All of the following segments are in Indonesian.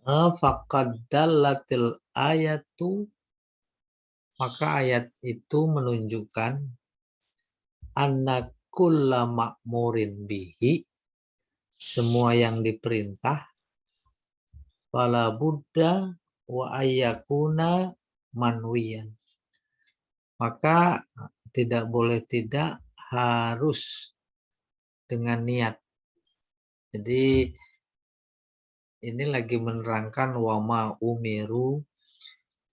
Faqad dallatil ayatu, maka ayat itu menunjukkan anna kulla ma'murin bihi, semua yang diperintah, fala buddha wa ayyakuna manwiyan, maka tidak boleh tidak harus dengan niat. Jadi ini lagi menerangkan wama umiru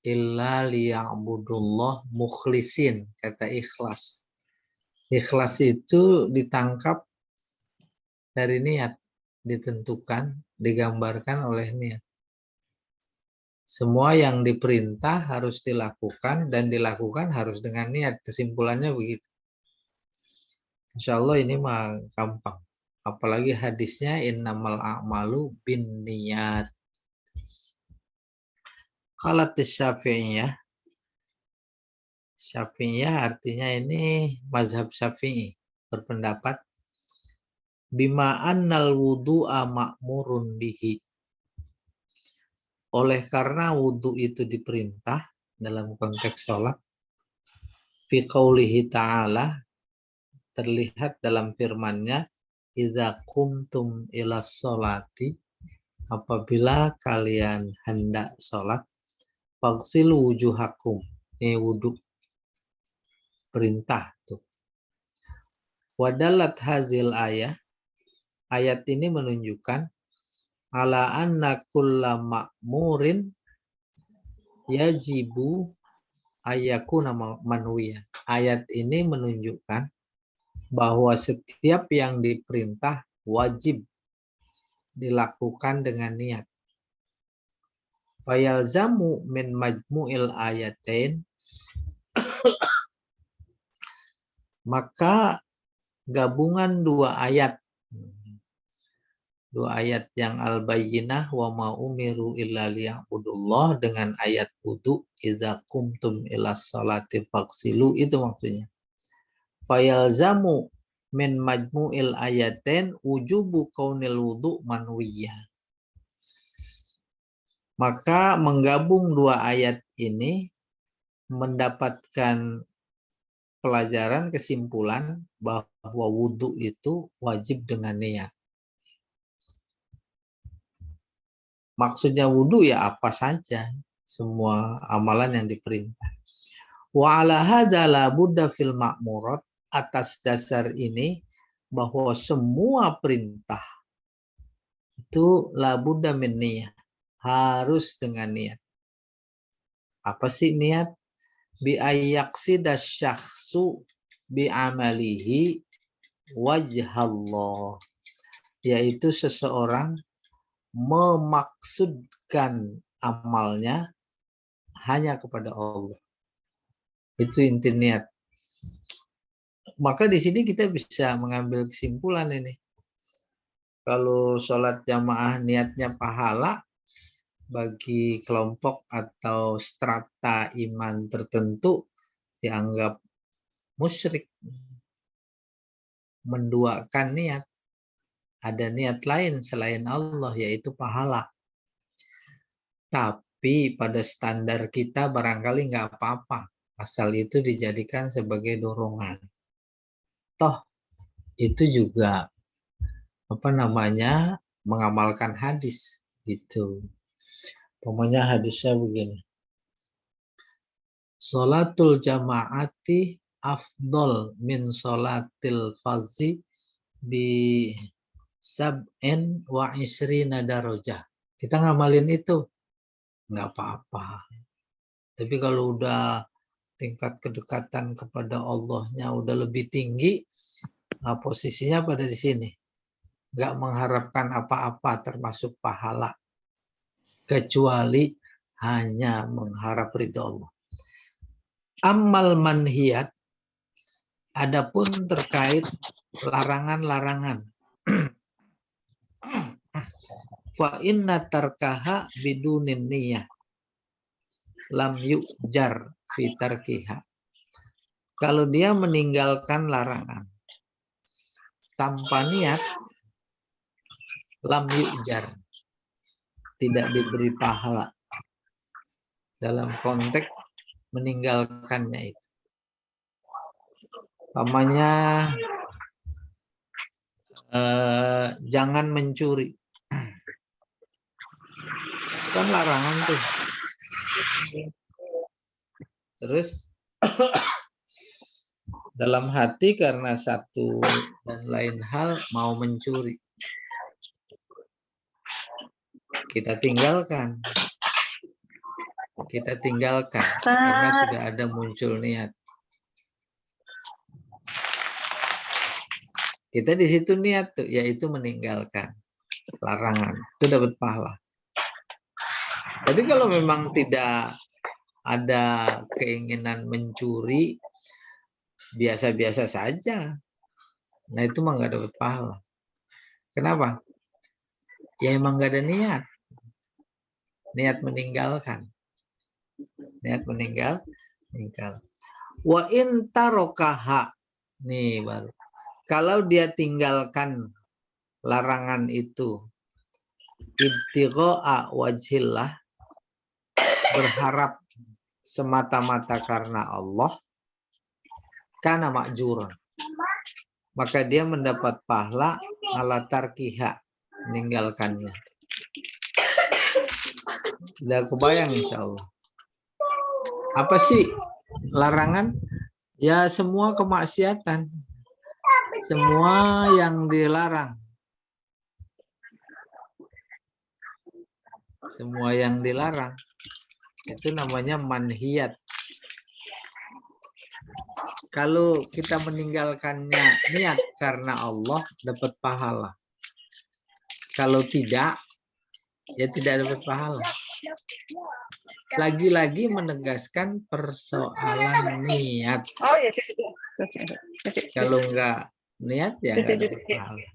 illa liya'budullah mukhlisin, kata ikhlas. Ikhlas itu ditangkap dari niat, ditentukan, digambarkan oleh niat. Semua yang diperintah harus dilakukan dan dilakukan harus dengan niat. Kesimpulannya begitu. Insya Allah ini mah gampang. Apalagi hadisnya innamal a'malu bin niyat. Qalat Syafi'iyah. Syafi'iyah artinya ini mazhab Syafi'i, berpendapat bima annal wudu'a ma'murun bihi. Oleh karena wudu itu diperintah dalam konteks sholat, fi qaulihi ta'ala, terlihat dalam firman-Nya, idza qumtum ila sholati, apabila kalian hendak sholat, faghsilu wujuhakum, ini wudu, perintah tuh. Wadalat hazil ayat ini menunjukkan ala anna kulla ma'murin yajibu ayyakuna manwiyan. Ayat ini menunjukkan bahwa setiap yang diperintah wajib dilakukan dengan niat. Fayalzamu min majmu'il ayatain, maka gabungan dua ayat yang al-bayyinah wa ma umiru illa liya'budullah dengan ayat wudu idza qumtum ilas salati faghsilu, itu maksudnya. Fayalzamu min majmu'il ayatain wujubu kaunil wudu manwiyah. Maka menggabung dua ayat ini mendapatkan pelajaran, kesimpulan bahwa wudu itu wajib dengan niat. Maksudnya wudu ya apa saja, semua amalan yang diperintah. Wa ala hadza la budda fil ma'murat, atas dasar ini bahwa semua perintah itu la budda min niyah, harus dengan niat. Apa sih niat? Bi ayyaqsida syakhsu bi amalihi wajhallah, yaitu seseorang memaksudkan amalnya hanya kepada Allah. Itu inti niat. Maka di sini kita bisa mengambil kesimpulan ini. Kalau sholat jamaah niatnya pahala, bagi kelompok atau strata iman tertentu dianggap musyrik, menduakan niat. Ada niat lain selain Allah, yaitu pahala. Tapi pada standar kita barangkali nggak apa-apa, asal itu dijadikan sebagai dorongan. Toh itu juga mengamalkan hadis gitu. Pokoknya hadisnya begini. Sholatul jama'ati afdol min sholatil fardhi bi sab'in wa isrina darajah. Kita ngamalin itu nggak apa-apa. Tapi kalau udah tingkat kedekatan kepada Allahnya udah lebih tinggi, nah posisinya pada di sini. Nggak mengharapkan apa-apa termasuk pahala, kecuali hanya mengharap ridho Allah. Ammal manhiyat, adapun terkait larangan-larangan, fa inna tarkaha bidunin niyah lam yu'jar fi tarkiha. Kalau dia meninggalkan larangan tanpa niat, lam yu'jar, tidak diberi pahala dalam konteks meninggalkannya itu. Umpamanya jangan mencuri. Kan larangan tuh. Terus dalam hati karena satu dan lain hal mau mencuri. Kita tinggalkan. Kita tinggalkan karena sudah ada muncul niat. Kita di situ niat tuh, yaitu meninggalkan larangan. Itu dapat pahala. Tapi kalau memang tidak ada keinginan mencuri, biasa-biasa saja. Nah itu mah nggak dapat pahala. Kenapa? Ya emang nggak ada niat. Niat meninggalkan. Niat meninggal. Wa in tarokaha. Nih baru. Kalau dia tinggalkan larangan itu, ibtigha'a wajhillah, berharap semata-mata karena Allah, kana ma'juran, maka dia mendapat pahala ala tarkiha, meninggalkannya. Udah kebayang insya Allah. Apa sih larangan? Ya semua kemaksiatan, semua yang dilarang. Semua yang dilarang. Itu namanya manhiyat. Kalau kita meninggalkannya niat karena Allah, dapat pahala. Kalau tidak, ya tidak dapat pahala. Lagi-lagi menegaskan persoalan niat. Kalau enggak niat, ya enggak dapat pahala.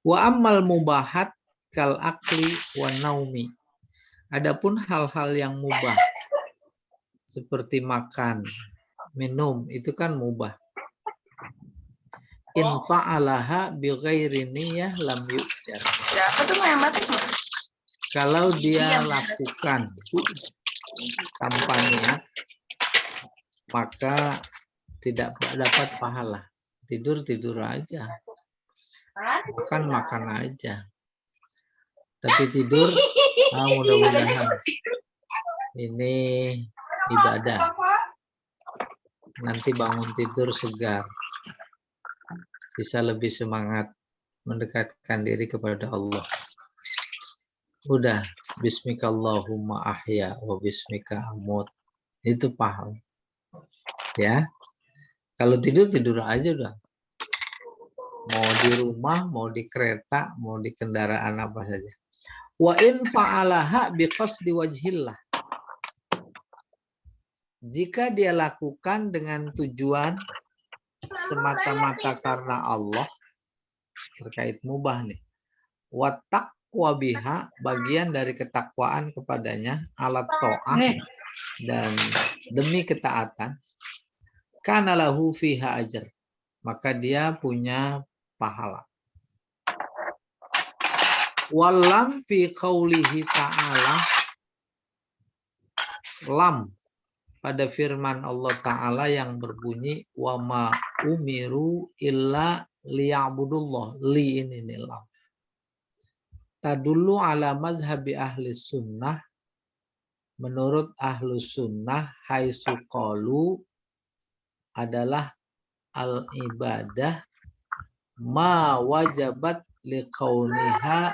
Wa ammal mubahat kal akli wa naumi. Adapun hal-hal yang mubah seperti makan, minum, itu kan mubah. In fa'alaha bi ghairi niyyah lam yu'jar. Kalau dia lakukan tanpa niat, maka tidak dapat pahala. Tidur aja. Makan aja. Tapi tidur, mudah-mudahan ini ibadah. Nanti bangun tidur segar. Bisa lebih semangat mendekatkan diri kepada Allah. Udah, bismikallahumma ahya wa bismika amut. Itu paham. Ya. Kalau tidur aja udah. Mau di rumah, mau di kereta, mau di kendaraan apa saja. Wa in fa'alaha biqasdi wajhillah. Jika dia lakukan dengan tujuan semata-mata karena Allah, terkait mubah nih. Wa taqwa biha, bagian dari ketakwaan kepadanya, alat ta'ah, dan demi ketaatan, kana lahu fiha ajr, maka dia punya pahala. Walam fi qaulihi ta'ala, lam pada firman Allah Ta'ala yang berbunyi wa ma umiru illa liya'budullah. Li ini lam. Tadullu ala mazhabi ahli sunnah. Menurut ahlu sunnah, haitsu qalu adalah al-ibadah ma wajabat liqauniha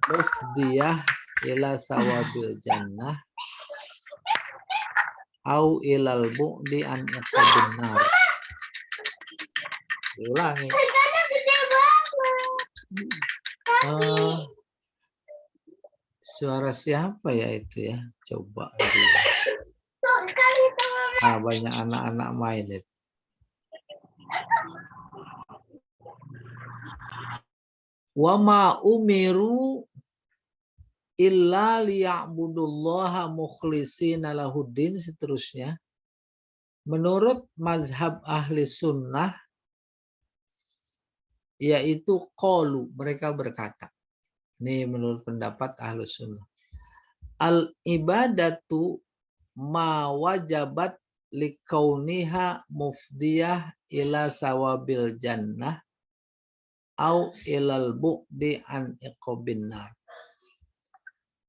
mufdiyah ila sawabil jannah au ilal bu'di an iqabin nar. Ulangi. Suara siapa ya itu ya? Coba dulu. Banyak anak-anak main itu. Wa ma umiru illa liya'budullaha mukhlishina lahuddin, seterusnya. Menurut mazhab ahli sunnah, yaitu qalu, mereka berkata, Ini menurut pendapat Ahlus Sunnah. Al ibadatu ma wajabat likauniha mufdiyah ila sawabil jannah au ilal bu'di an iqobin nar.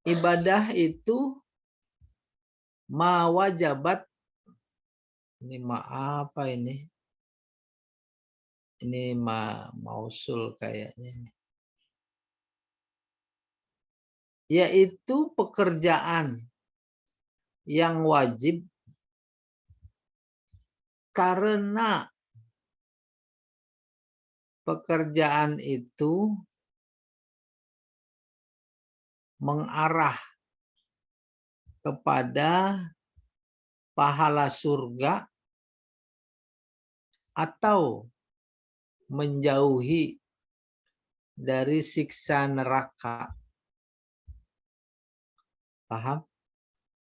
Ibadah itu ma wajabat, ini ma apa ini? Ini mausul kayaknya. Yaitu pekerjaan yang wajib karena pekerjaan itu mengarah kepada pahala surga atau menjauhi dari siksa neraka. Paham?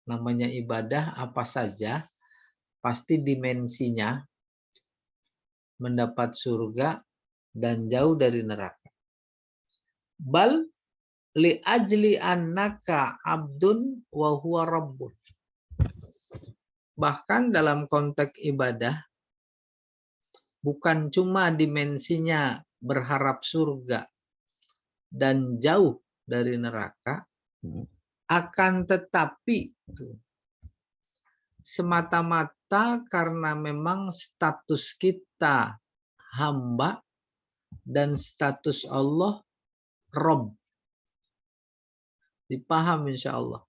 Namanya ibadah apa saja, pasti dimensinya mendapat surga dan jauh dari neraka. Bal li ajli annaka abdun wa huwa rabbun. Bahkan dalam konteks ibadah, bukan cuma dimensinya berharap surga dan jauh dari neraka, akan tetapi semata-mata karena memang status kita hamba dan status Allah Rabb. Dipaham insya Allah.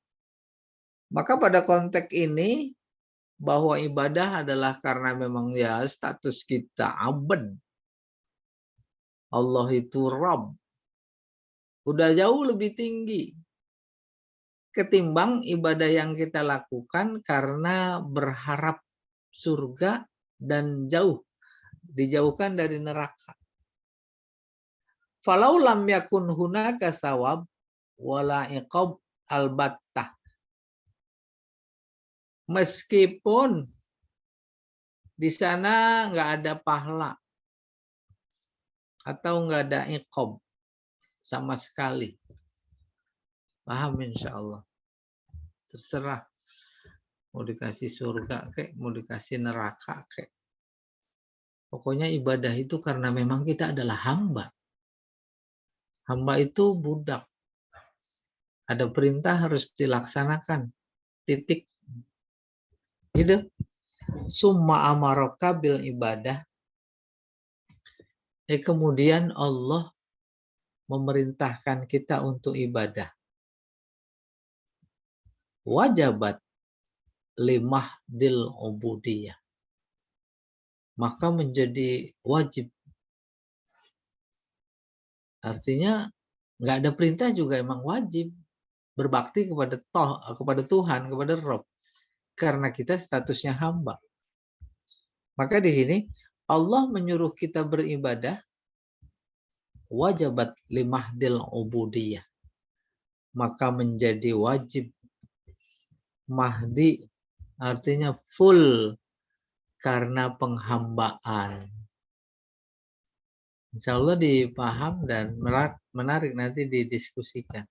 Maka pada konteks ini, bahwa ibadah adalah karena memang ya status kita abad. Allah itu Rabb. Udah jauh lebih tinggi ketimbang ibadah yang kita lakukan karena berharap surga dan dijauhkan dari neraka. Falau lam yakun hunaka sawab wala iqab albattah. Meskipun di sana nggak ada pahala atau nggak ada iqab sama sekali. Paham insya Allah. Terserah. Mau dikasih surga kek, mau dikasih neraka kek. Pokoknya ibadah itu karena memang kita adalah hamba. Hamba itu budak. Ada perintah harus dilaksanakan. Titik. Gitu. Summa amaraka bil ibadah. Kemudian Allah memerintahkan kita untuk ibadah. Wajabat limah dil ubudiyah. Maka menjadi wajib. Artinya nggak ada perintah juga emang wajib berbakti kepada Tuhan, kepada Rabb. Karena kita statusnya hamba. Maka di sini Allah menyuruh kita beribadah. Wajabat limahdil ubudiyah. Maka menjadi wajib. Mahdi artinya full karena penghambaan. Insya Allah dipaham dan menarik nanti didiskusikan.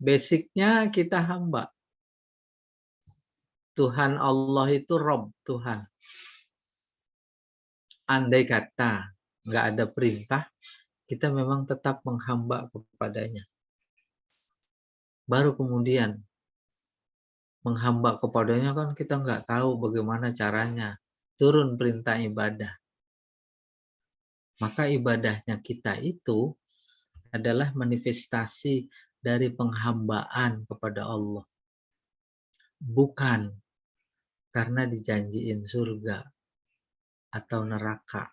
Basicnya kita hamba. Tuhan Allah itu Rabb, Tuhan. Andai kata nggak ada perintah, kita memang tetap menghamba kepadanya. Baru kemudian menghamba kepadanya kan kita nggak tahu bagaimana caranya. Turun perintah ibadah. Maka ibadahnya kita itu adalah manifestasi dari penghambaan kepada Allah. Bukan karena dijanjiin surga atau neraka.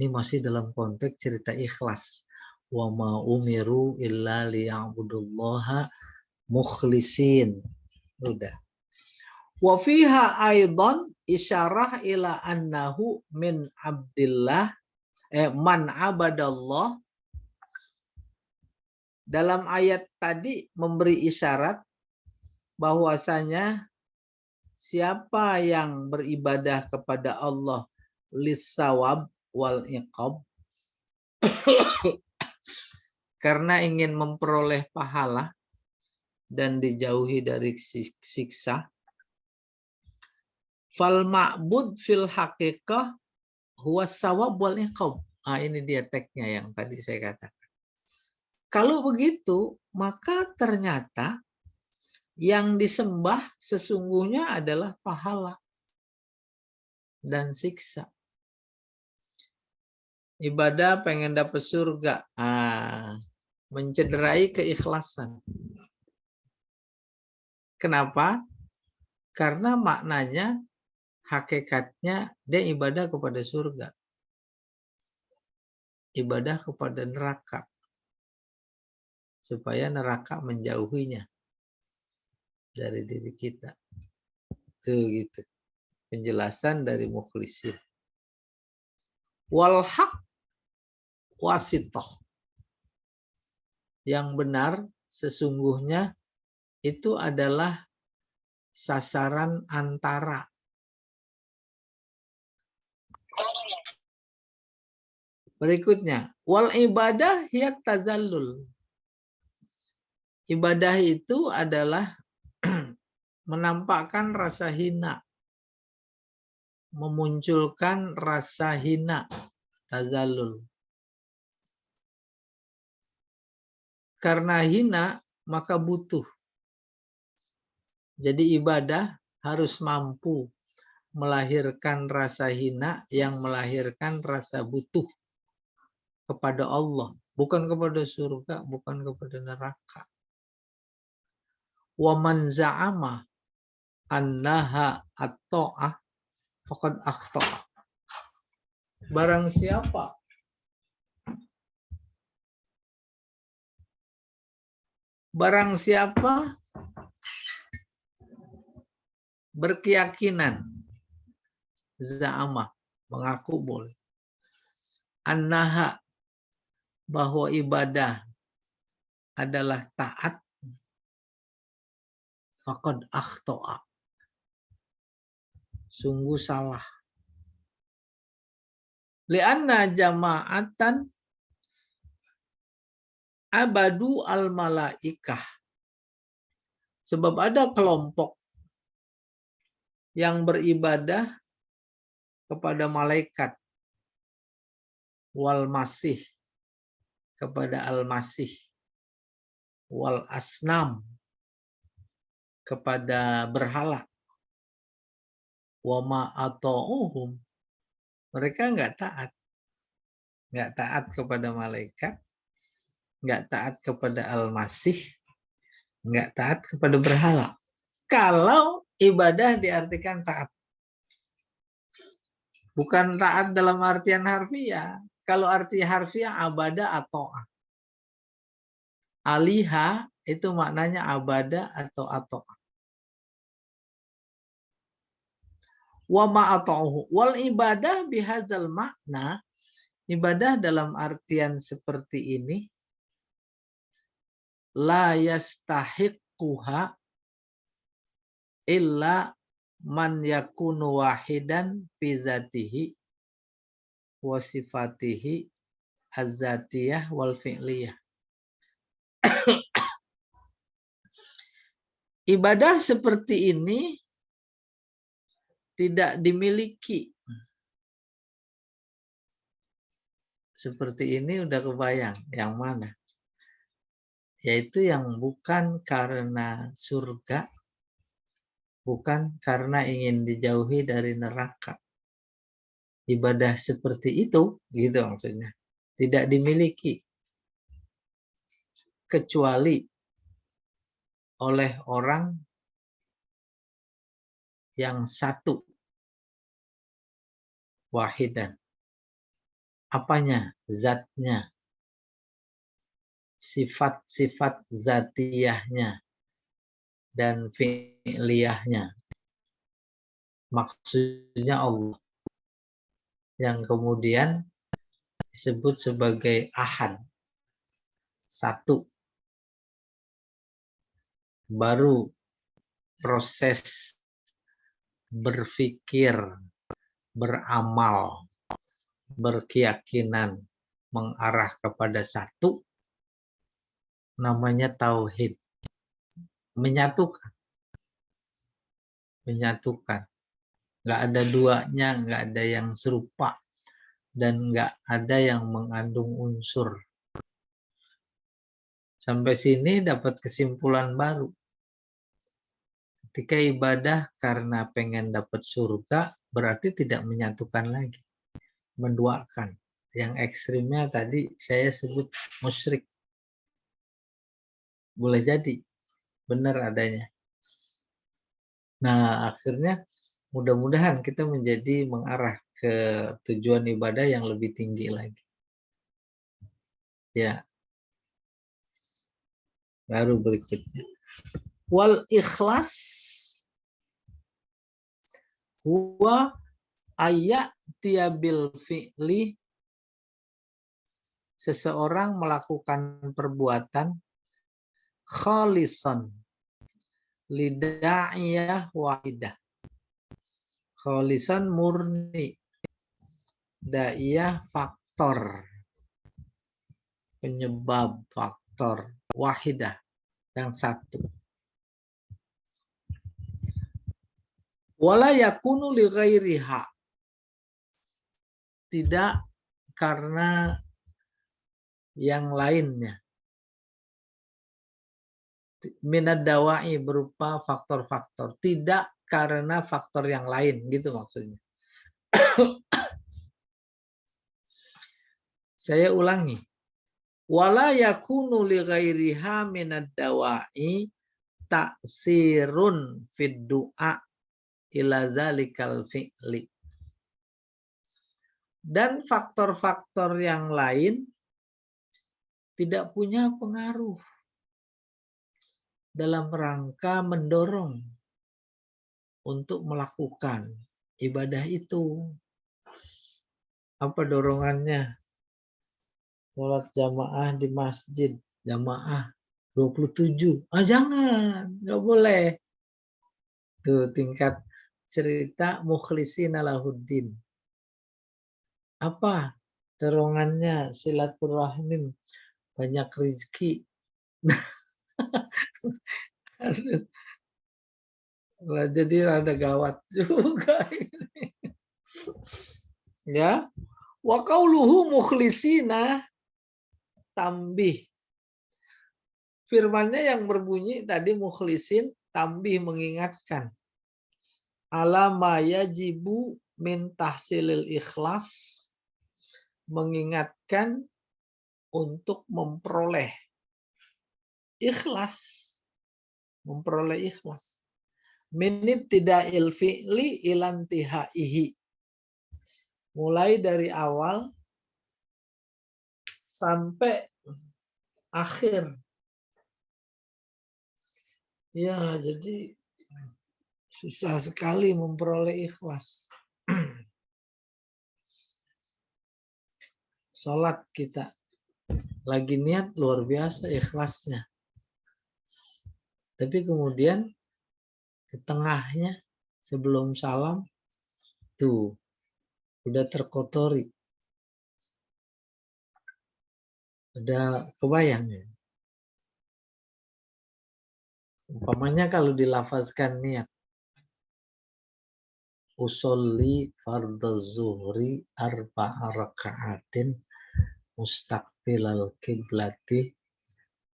Ini masih dalam konteks cerita ikhlas. Wa ma umiru illa liya'budullaha mukhlisin. Udah. Wa fiha aidan isyarah ila annahu min abdillah man abadallah. Dalam ayat tadi memberi isyarat bahwasanya siapa yang beribadah kepada Allah lissawab wal iqab, Karena ingin memperoleh pahala dan dijauhi dari siksa. Fal ma'bud fil haqiqah huwa sawab wal iqab. Ini dia teksnya yang tadi saya katakan. Kalau begitu, maka ternyata yang disembah sesungguhnya adalah pahala dan siksa. Ibadah pengen dapat surga, mencederai keikhlasan. Kenapa? Karena maknanya, hakikatnya dia ibadah kepada surga. Ibadah kepada neraka. Supaya neraka menjauhinya dari diri kita. Tuh gitu. Penjelasan dari Mukhlisin. Wal haq wasitoh. Yang benar sesungguhnya itu adalah sasaran antara. Berikutnya, wal ibadah hiya tazallul. Ibadah itu adalah menampakkan rasa hina, memunculkan rasa hina, tazallul. Karena hina, maka butuh. Jadi ibadah harus mampu melahirkan rasa hina yang melahirkan rasa butuh kepada Allah, bukan kepada surga, bukan kepada neraka. Wa man za'ama annaha at-ta'ah faqad akhta'a. Barang siapa berkeyakinan, za'ama, mengaku boleh, annaha, bahwa ibadah adalah taat, faqad akhta'a, sungguh salah. Lianna jama'atan abadu al-malaikah. Sebab ada kelompok yang beribadah kepada malaikat, wal masih, kepada al-masih, wal asnam, kepada berhala, wa ma ata'uhum, mereka nggak taat kepada malaikat, nggak taat kepada al-masih, nggak taat kepada berhala. Kalau ibadah diartikan taat, bukan taat dalam artian harfiah. Kalau arti harfiah abada atau aliha itu maknanya abada atau ato'a. Wa ma'ata'uhu. Wal ibadah bihadzal makna, ibadah dalam artian seperti ini, la yastahiqquha illa man yakunu wahidan fi zatihi wa sifatihi az-zatiyah wal fi'liyah. Ibadah seperti ini tidak dimiliki. Seperti ini udah kebayang yang mana? Yaitu yang bukan karena surga, bukan karena ingin dijauhi dari neraka. Ibadah seperti itu, gitu maksudnya, tidak dimiliki kecuali oleh orang yang satu, wahidan. Apanya? Zatnya, sifat-sifat zatiyahnya, dan fi'liyahnya. Maksudnya Allah. Yang kemudian disebut sebagai ahad. Satu. Baru proses berpikir, beramal, berkeyakinan, mengarah kepada satu, namanya tauhid. Menyatukan. Menyatukan. Nggak ada duanya, nggak ada yang serupa, dan nggak ada yang mengandung unsur. Sampai sini dapat kesimpulan baru. Ketika ibadah karena pengen dapat surga, berarti tidak menyatukan lagi. Menduakan. Yang ekstrimnya tadi saya sebut musyrik. Boleh jadi. Benar adanya. Nah, akhirnya mudah-mudahan kita menjadi mengarah ke tujuan ibadah yang lebih tinggi lagi. Ya. Baru berikutnya. Wal ikhlas huwa ayatiya bil fi'li, seseorang melakukan perbuatan khalisan lida'iyah wahidah. Khalisan murni, da'iyah faktor, penyebab faktor, wahidah yang satu. Wala yakunu li ghairiha, tidak karena yang lainnya. Minad dawa'i berupa faktor-faktor, tidak karena faktor yang lain, gitu maksudnya. Saya ulangi. Wala yakunu li ghairiha minad dawa'i ta'sirun fid du'a ila zalikal fi'li. Dan faktor-faktor yang lain tidak punya pengaruh dalam rangka mendorong untuk melakukan ibadah itu. Apa dorongannya? Sholat jamaah di masjid, jamaah 27. Ah, jangan, nggak boleh. Tuh tingkat cerita mukhlisina lahuddin. Apa dorongannya? Silaturahim, banyak rezeki. Jadi rada gawat juga ini. Ya, wa qauluhu mukhlisina tambih. Firmannya yang berbunyi tadi mukhlisin, tambih mengingatkan. Ala ma yajibu min tahsilil ikhlas, mengingatkan untuk memperoleh ikhlas, memperoleh ikhlas. Min ibtida'il fi'li ilantihaihi, mulai dari awal sampai akhir. Ya, jadi susah sekali memperoleh ikhlas. Sholat kita lagi niat luar biasa ikhlasnya. Tapi kemudian di tengahnya sebelum salam tuh udah terkotori. Udah kebayang ya. Umpamanya kalau dilafazkan niat. Usolli fardhu zuhri arba'a raka'atin mustaqbilal kiblati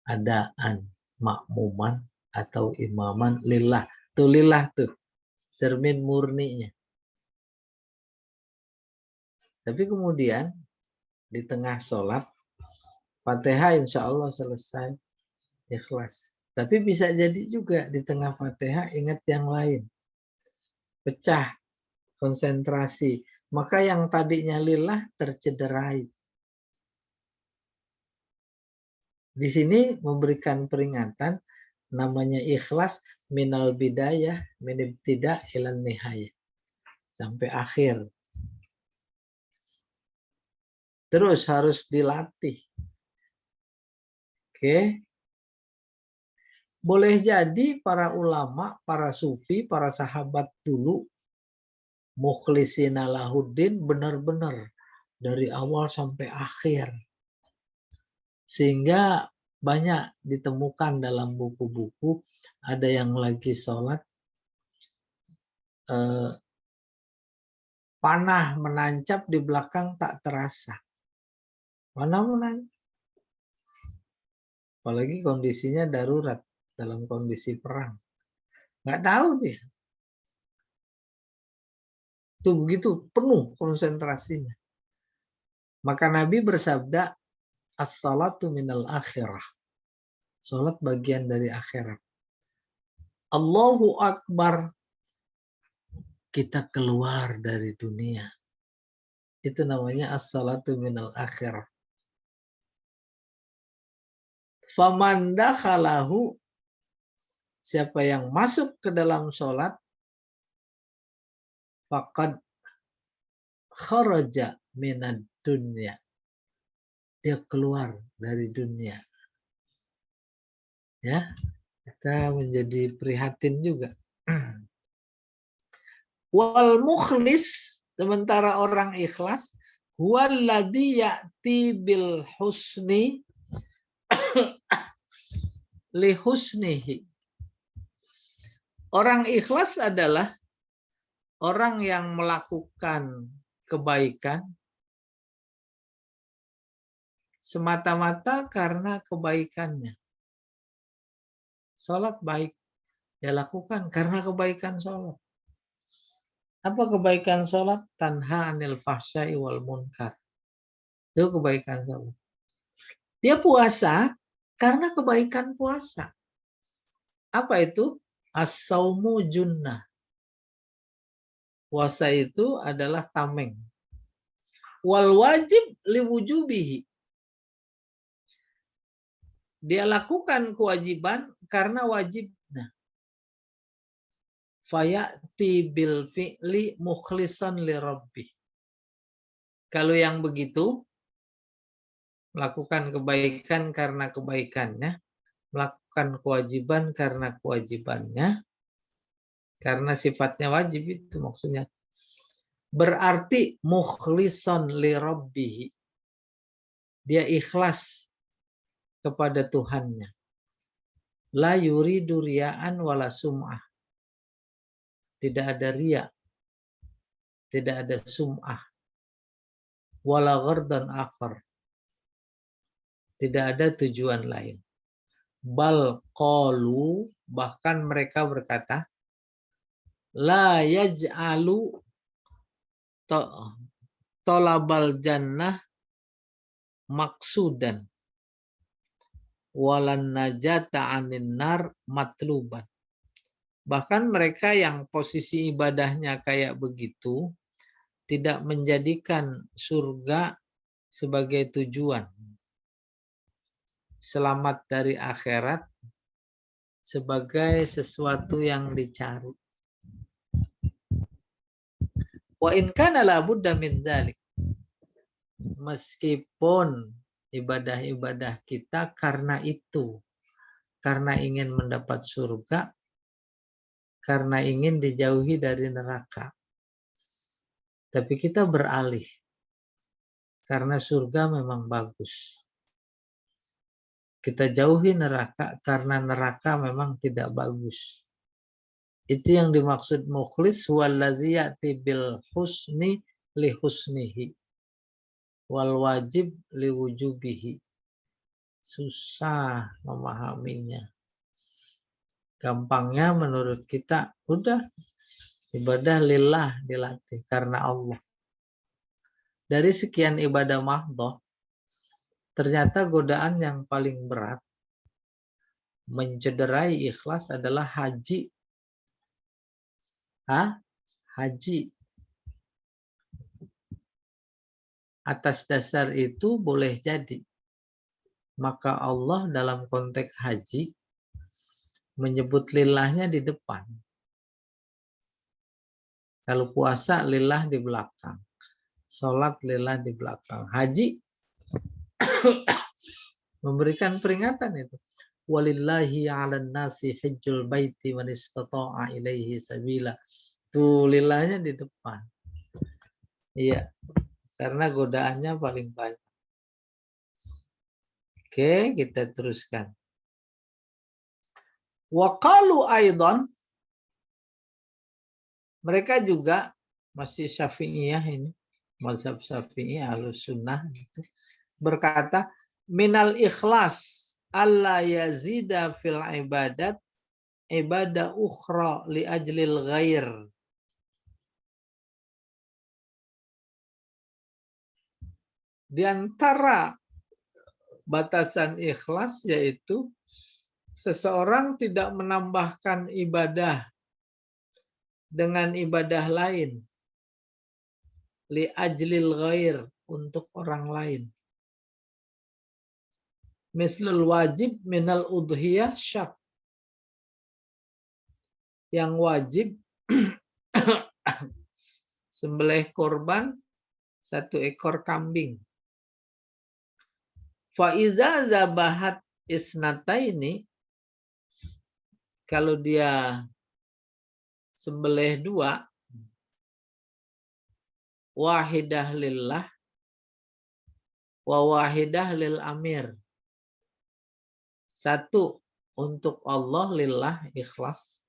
adaan makmuman atau imaman lillah. Tuh lillah tuh. Cermin murninya. Tapi kemudian di tengah sholat Fatihah insya Allah selesai ikhlas. Tapi bisa jadi juga di tengah Fatihah ingat yang lain. Pecah konsentrasi. Maka yang tadinya lillah tercederai. Di sini memberikan peringatan namanya ikhlas minal bidayah min ibtida' ilan nihayah. Sampai akhir. Terus harus dilatih. Oke. Boleh jadi para ulama, para sufi, para sahabat dulu mukhlisina lahuddin benar-benar dari awal sampai akhir. Sehingga banyak ditemukan dalam buku-buku, ada yang lagi sholat, panah menancap di belakang tak terasa. Panah menancap. Apalagi kondisinya darurat, dalam kondisi perang. Nggak tahu dia. Itu begitu penuh konsentrasinya. Maka Nabi bersabda, as-salatu minal akhirah. Salat bagian dari akhirat. Allahu Akbar. Kita keluar dari dunia. Itu namanya as-salatu minal akhirah. Faman dakhalahu, siapa yang masuk ke dalam salat, faqad kharaja minad dunya. Dia keluar dari dunia. Ya, kita menjadi prihatin juga. Wal mukhlis, sementara orang ikhlas, huwallazi ya'ti bil husni li husnihi. Orang ikhlas adalah orang yang melakukan kebaikan semata-mata karena kebaikannya. Salat baik, dia lakukan karena kebaikan salat. Apa kebaikan salat? Tanha anil fahsya'i wal munkar. Itu kebaikan salat. Dia puasa karena kebaikan puasa. Apa itu? As-saumu junnah. Puasa itu adalah tameng. Wal wajib liwujubihi. Dia lakukan kewajiban karena wajibnya. Fayati bil fi'li mukhlisan li rabbih. Kalau yang begitu, melakukan kebaikan karena kebaikannya, melakukan kewajiban karena kewajibannya, karena sifatnya wajib itu maksudnya. Berarti mukhlison li rabbih. Dia ikhlas kepada Tuhannya. La yuridu riya'an wala sum'ah. Tidak ada riya. Tidak ada sum'ah. Wala ghardan akhar. Tidak ada tujuan lain. Bal qalu, bahkan mereka berkata, la yaj'alu tolabal jannah maksudan walan najata anin nar matluban. Bahkan mereka yang posisi ibadahnya kayak begitu tidak menjadikan surga sebagai tujuan. Selamat dari akhirat sebagai sesuatu yang dicari. Wa in kana la budda min dzalik. Meskipun ibadah-ibadah kita karena itu, karena ingin mendapat surga, karena ingin dijauhi dari neraka. Tapi kita beralih karena surga memang bagus. Kita jauhi neraka karena neraka memang tidak bagus. Itu yang dimaksud mukhlis, wallazi ya'ti bil husni li husnihi wal wajib li wujubihi. Susah memahaminya. Gampangnya menurut kita, udah ibadah lillah dilatih karena Allah. Dari sekian ibadah mahdhah, ternyata godaan yang paling berat mencederai ikhlas adalah haji. Haji. Atas dasar itu boleh jadi. Maka Allah dalam konteks haji menyebut lillahnya di depan. Kalau puasa lillah di belakang. Sholat lillah di belakang. Haji memberikan peringatan itu. Walillahi 'alan nasi hajjul baiti man istata'a ilaihi sabila. Tuh lillahnya di depan. Iya. karena godaannya paling banyak. Oke, kita teruskan. Wa qalu aidan, mereka juga masih Syafi'iyah ini, mazhab Syafi'i Ahlus Sunnah gitu, berkata minal ikhlas alla yazida fil ibadat ibadah ukhra li ajlil ghair. Di antara batasan ikhlas yaitu seseorang tidak menambahkan ibadah dengan ibadah lain li ajlil ghair, untuk orang lain. Mislul wajib minal udhiyah syak. Yang wajib sembelih korban 1 ekor kambing. Faiza zabahat isnataini, kalau dia sembelih 2, wahidah lillah wa wahidah lil amir. 1 untuk Allah lillah ikhlas,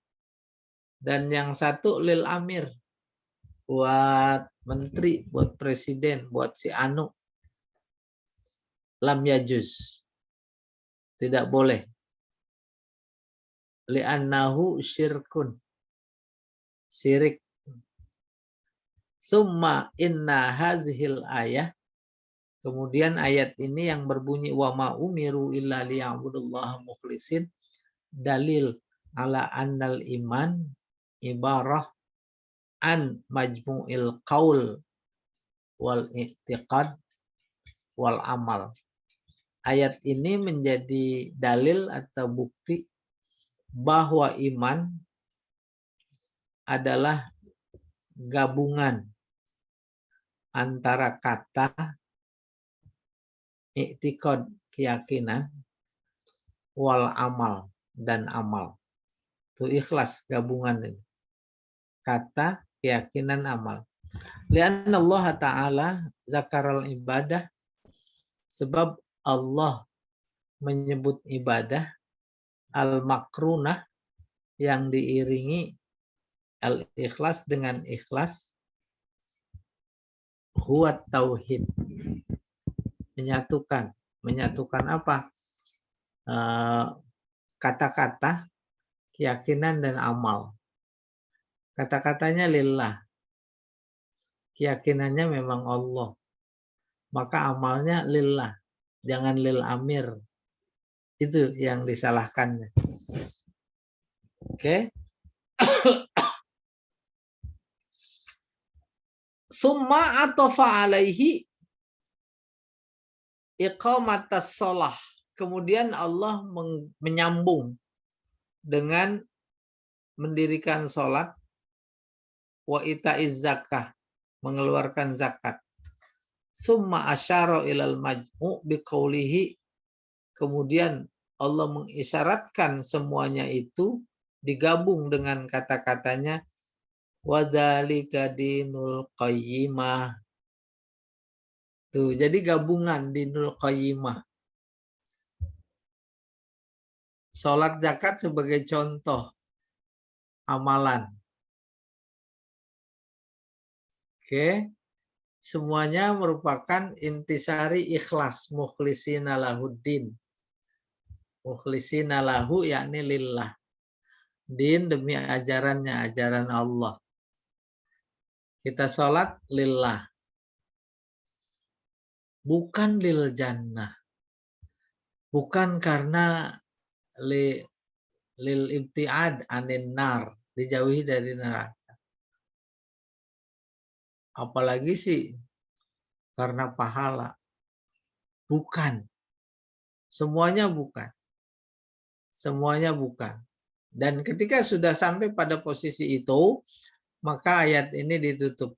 dan yang 1 lil amir, buat menteri, buat presiden, buat si anu. Lam yajuz, tidak boleh. Li'annahu syirkun, syirik. Summa inna hadhil ayah, kemudian ayat ini yang berbunyi wa ma umiru illa liya'budullaha mukhlisin, dalil ala annal iman ibarah an majmu'il qaul wal i'tiqad wal amal. Ayat ini menjadi dalil atau bukti bahwa iman adalah gabungan antara kata, i'tiqad, keyakinan, wal amal, dan amal. Itu ikhlas, gabungan ini. Kata, keyakinan, amal. Lianna Allah Ta'ala zakaral ibadah, sebab Allah menyebut ibadah al-makrunah, yang diiringi al-ikhlas dengan ikhlas, huwa tauhid, menyatukan. Menyatukan apa? Kata-kata, keyakinan, dan amal. Kata-katanya lillah, keyakinannya memang Allah, maka amalnya lillah, jangan lil amir. Itu yang disalahkannya. Oke. Summa atofa alaihi iqamatas sholah. Kemudian Allah menyambung dengan mendirikan sholat, wa ita'iz zakah, mengeluarkan zakat. Summa asyara ilal majmu' biqaulihi, kemudian Allah mengisyaratkan semuanya itu digabung dengan kata-katanya wadzalika dinul qayyimah. Tuh, jadi gabungan dinul qayyimah. Salat zakat sebagai contoh amalan. Oke. Semuanya merupakan intisari ikhlas, mukhlisina lahuddin. Mukhlisina lahu yakni lillah. Din demi ajarannya, ajaran Allah. Kita sholat lillah. Bukan lil jannah. Bukan karena lil ibtiad anin nar, dijauhi dari neraka. Apalagi sih karena pahala. Bukan. Semuanya bukan. Semuanya bukan. Dan ketika sudah sampai pada posisi itu, maka ayat ini ditutup.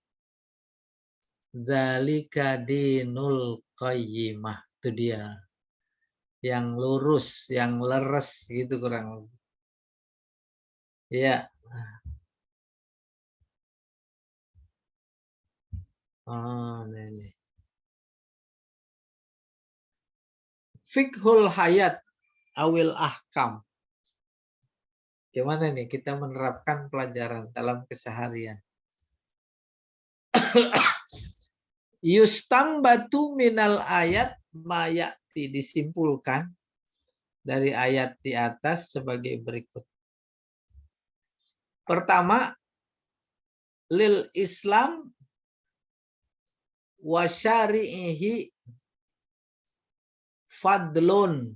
Dzalika dinul qayyimah. Itu dia. Yang lurus, yang leres gitu kurang lebih. Ya. Oh, ini. Fiqhul hayat awil ahkam. Gimana nih kita menerapkan pelajaran dalam keseharian? Yustambatu minal ayat mayati, disimpulkan dari ayat di atas sebagai berikut. Pertama, lil Islam wa syari'ihi fadlun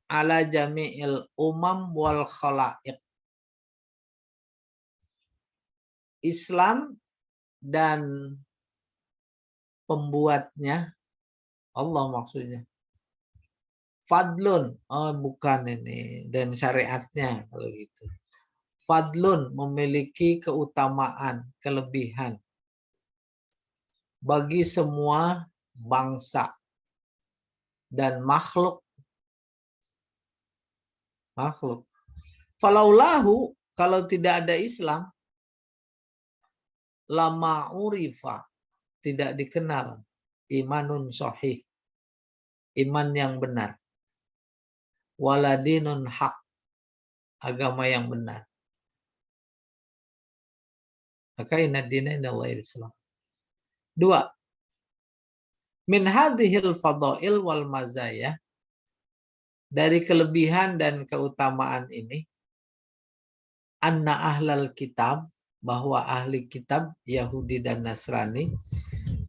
ala jami'il umam wal khalaiq. Islam dan pembuatnya, Allah maksudnya. Fadlun, oh bukan ini, dan syariatnya kalau gitu. Fadlun, memiliki keutamaan, kelebihan bagi semua bangsa dan makhluk. Falaulahu, kalau tidak ada Islam, lama urifa, tidak dikenal imanun sahih, iman yang benar, waladinun hak, agama yang benar. Maka inna dina indallahi Islam. 2. Min hadhil fadail wal mazaya, dari kelebihan dan keutamaan ini, anna ahlal kitab, bahwa ahli kitab Yahudi dan Nasrani,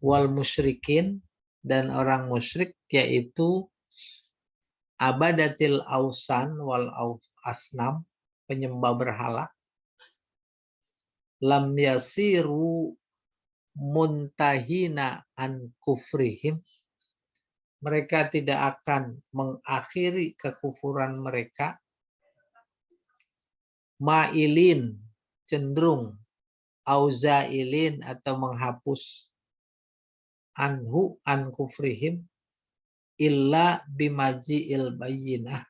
wal musyrikin, dan orang musyrik, yaitu abadatil ausan wal asnam, penyembah berhala, lam yasiru muntahina an kufrihim, mereka tidak akan mengakhiri kekufuran mereka, ma'ilin, cenderung, auzailin, atau menghapus, anhu, an kufrihim, illa bimaji'il bayyinah,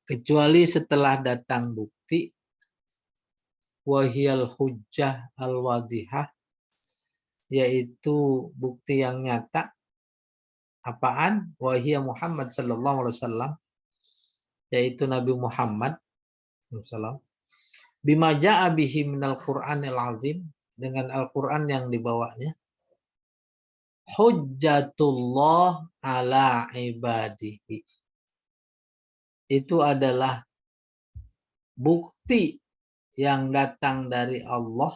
kecuali setelah datang bukti, wahiyal hujjah al-wadihah, yaitu bukti yang nyata. Apaan? Wahiyah Muhammad sallallahu alaihi wasallam, yaitu Nabi Muhammad sallallahu, bima ja'a bihi minal Qur'anil azim, dengan Al-Qur'an yang dibawanya, hujjatullah ala ibadihi, itu adalah bukti yang datang dari Allah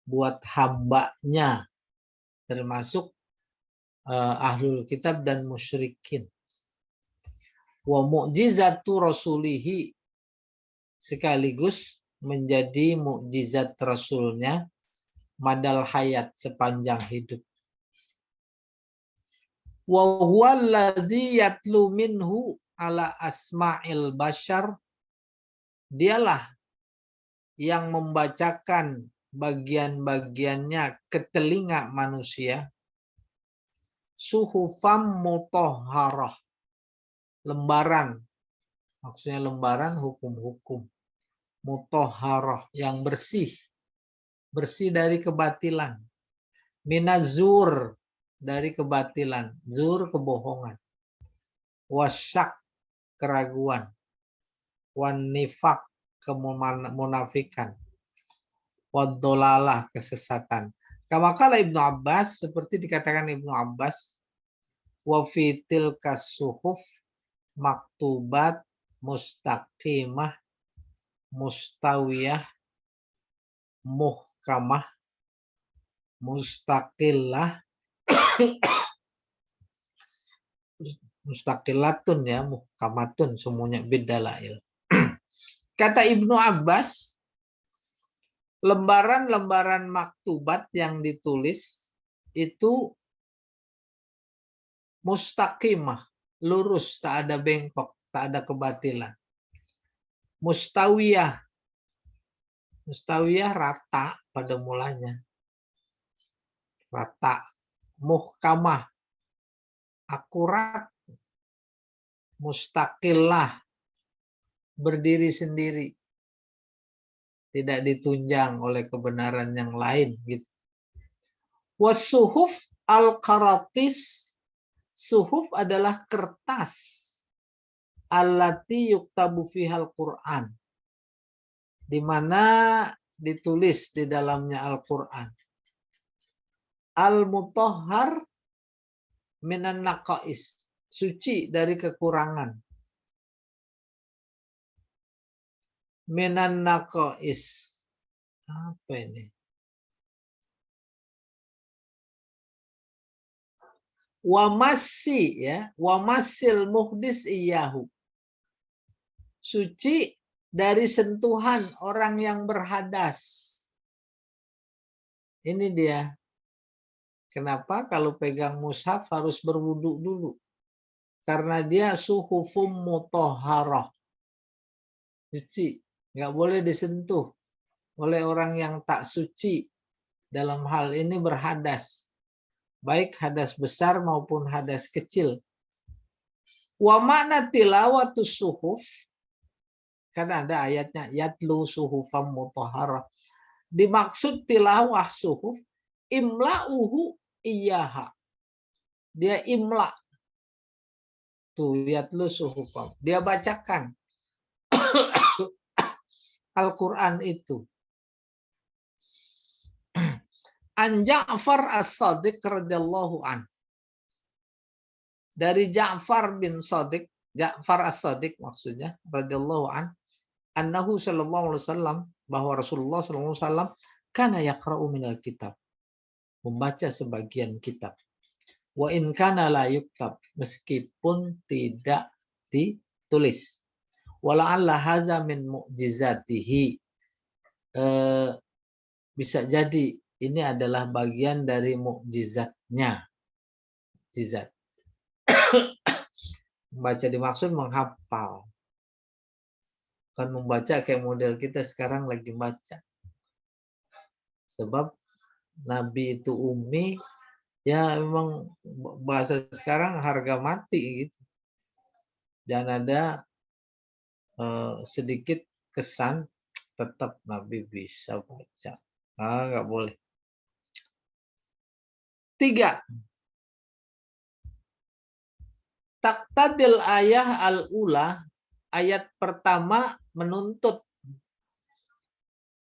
buat hambanya, termasuk ahlul kitab dan musyrikin. Wa mu'jizatu rasulihi, sekaligus menjadi mukjizat rasulnya, madal hayat, sepanjang hidup. Wa huwa allazi yatlu minhu ala asma'il bashar, dialah yang membacakan bagian-bagiannya ke telinga manusia, suhufam mutahharah, lembaran, maksudnya lembaran hukum-hukum, mutahharah, yang bersih, bersih dari kebatilan, minazur, dari kebatilan, zur, kebohongan, wasyak, keraguan, wan nifak, kemunafikan, wadolalah, kesesatan. Kama kala Ibnu Abbas, seperti dikatakan Ibnu Abbas, wa fitil kasuhuf maktubat mustaqimah mustawiyah muhkamah mustaqillah mustaqilatun, ya, muhkamatun, semuanya bidalail. Kata Ibnu Abbas, lembaran-lembaran maktubat yang ditulis itu mustaqimah, lurus, tak ada bengkok, tak ada kebatilan. Mustawiyah, mustawiyah rata pada mulanya, rata. Muhkamah, akurat. Mustaqillah, berdiri sendiri, tidak ditunjang oleh kebenaran yang lain, gitu. Wasuhuf al-qaratis Suhuf adalah kertas allati yuktabu fihal Quran, di mana ditulis di dalamnya Al-Quran. Al-mutahhar minan naqais, suci dari kekurangan. Minan naqais. Apa ini? Wamasi, ya, wamasil muhdis iyahu. Suci dari sentuhan orang yang berhadas. Ini dia. Kenapa kalau pegang mushaf harus berwudu dulu? Karena dia suhufum mutahharah. Suci. Nggak boleh disentuh oleh orang yang tak suci. Dalam hal ini berhadas. Baik hadas besar maupun hadas kecil. Wa makna tilawatus suhuf, kan ada ayatnya yatlu suhufam mutahharah. Dimaksud tilawah suhuf imla'uhu iyaha. Dia imla. Tuh yatlu suhufam. Dia bacakan Al-Quran itu. An Ja'far As-Shadiq radhiyallahu an. Dari Ja'far bin Shadiq, Ja'far As-Shadiq maksudnya radhiyallahu an, annahu sallallahu alaihi wasallam, bahwa Rasulullah sallallahu alaihi wasallam kana yaqra'u minal kitab, membaca sebagian kitab. Wa in kana la yuktab, meskipun tidak ditulis. Wala'alla hadza min mu'jizatihi. Bisa jadi ini adalah bagian dari mukjizatnya. Mukjizat. Membaca dimaksud menghafal. Kan membaca kayak model kita sekarang lagi baca. Sebab Nabi itu ummi, ya memang bahasa sekarang harga mati gitu. Dan ada sedikit kesan tetap Nabi bisa baca. Nggak boleh. 3. Taqtadil ayah al-ula, ayat pertama menuntut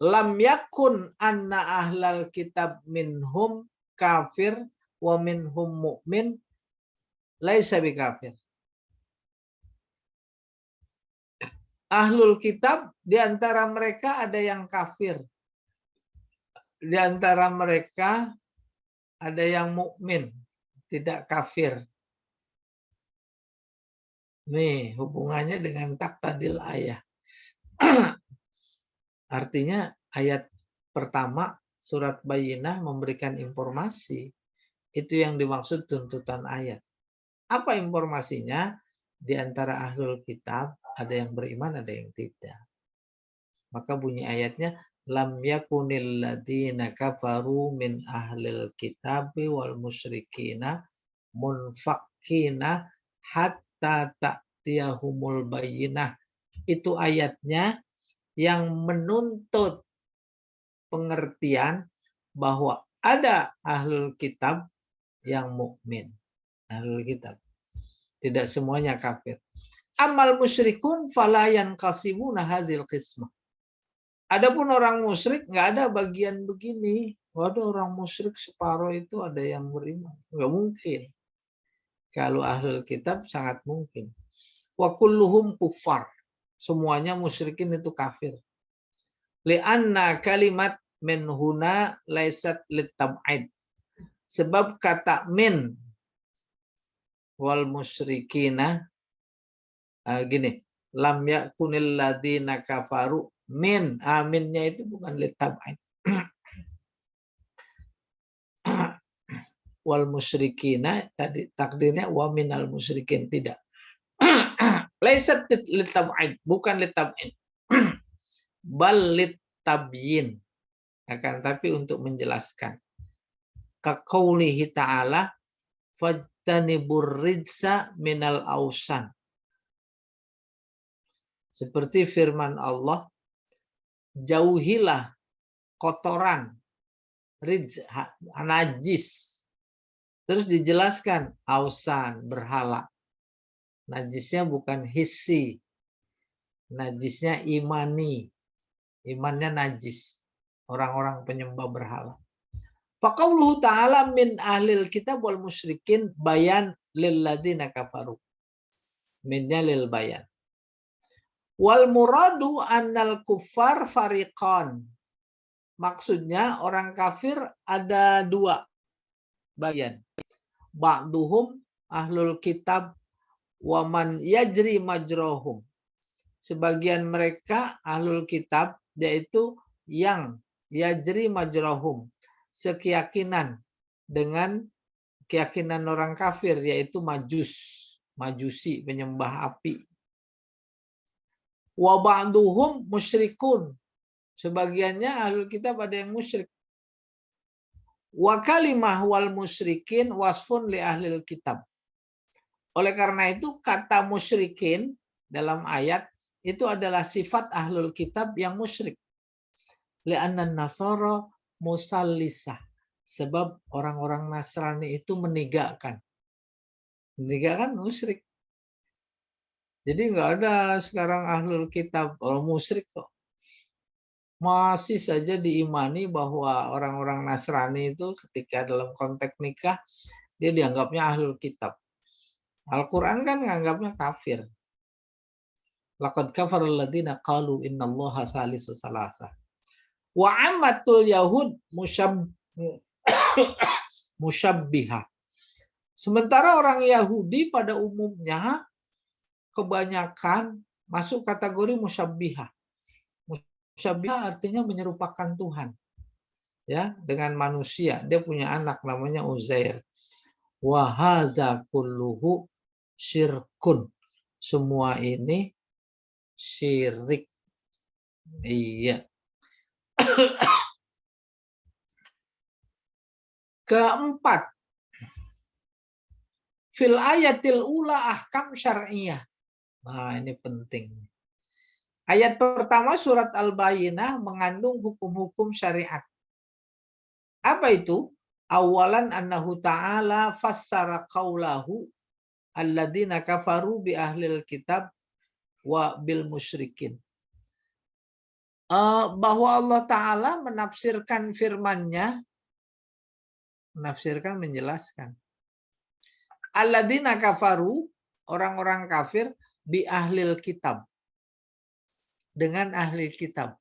lam yakun anna ahlal kitab minhum kafir wa minhum mu'min laisa bikafir. Ahlul kitab di antara mereka ada yang kafir. Di antara mereka ada yang mukmin, tidak kafir. Nih, hubungannya dengan taqtadil ayah. Artinya ayat pertama surat Bayyinah memberikan informasi. Itu yang dimaksud tuntutan ayat. Apa informasinya? Di antara ahlul kitab ada yang beriman, ada yang tidak. Maka bunyi ayatnya lam yakunil ladina kafaru min ahlil kitabi wal musyrikina munfakkina hatta ta'tiyahumul bayyinah. Itu ayatnya yang menuntut pengertian bahwa ada ahlul kitab yang mukmin. Ahlul kitab. Tidak semuanya kafir. Amal musyrikun fala yanqasimuna hazil qismah. Adapun orang musyrik nggak ada bagian begini. Waduh, orang musyrik separuh itu ada yang beriman. Nggak mungkin. Kalau ahlul kitab sangat mungkin. Wa kulluhum kuffar. Semuanya musyrikin itu kafir. Li'anna kalimat min huna laisat litab'id. Sebab kata min wal musyrikina gini, lam yakunil ladina kafaru min, aminnya itu bukan litab'id. Wal musyrikina tadi takdirnya wa minal musyrikin, tidak. Laisat litab'id, bukan litab'id. Bal litabyin, akan tapi untuk menjelaskan. Kaqaulihi ta'ala fajtanibur rijsa minal ausan. Seperti firman Allah, jauhilah kotoran, rijz, najis Terus dijelaskan ausan, berhala. Najisnya bukan hissi. Najisnya imani. Imannya najis. Orang-orang penyembah berhala. Faqauluhu ta'ala min ahlil kitab wal musyrikin bayan lil ladina kafaru. Minnya lil bayan. Wal muradu annal kuffar fariqan. Maksudnya orang kafir ada dua bagian. Ba'duhum ahlul kitab wa man yajri majrohum. Sebagian mereka ahlul kitab yaitu yang yajri majrohum. Sekeyakinan dengan keyakinan orang kafir yaitu majusi penyembah api. Wa ba'duhum musyrikun. Sebagiannya ahlul kitab ada yang musyrik. Wa kalimah wal musyrikin wasfun li ahlil kitab. Oleh karena itu kata musyrikin dalam ayat itu adalah sifat ahlul kitab yang musyrik. Li'anna nasara musallisah. Sebab orang-orang Nasrani itu menegakkan. Menegakkan musyrik. Jadi nggak ada sekarang ahlul kitab orang musyrik kok. Masih saja diimani bahwa orang-orang Nasrani itu ketika dalam konteks nikah dia dianggapnya ahlul kitab. Al-Quran kan menganggapnya kafir. Laqad kafarul ladzina qalu innallaha salisu salasa. Wa ammatul yahud musyabbiha. Sementara orang Yahudi pada umumnya kebanyakan masuk kategori musyabbiha. Musyabbiha artinya menyerupakan Tuhan. Ya, dengan manusia. Dia punya anak namanya Uzair. Wa hadza kulluhu syirkun. Semua ini syirik. Iya. Keempat, fil ayatil ula ahkam syar'iyah. Nah, ini penting. Ayat pertama surat Al-Bayyinah mengandung hukum-hukum syariat. Apa itu? Awalan annahu ta'ala fassara qawlahu alladzina kafaru bi ahlil kitab wa bil musyrikin. Bahwa Allah Ta'ala menafsirkan firman-Nya, menafsirkan, menjelaskan. Alladzina kafaru, orang-orang kafir, bi ahlil kitab. Dengan ahli kitab.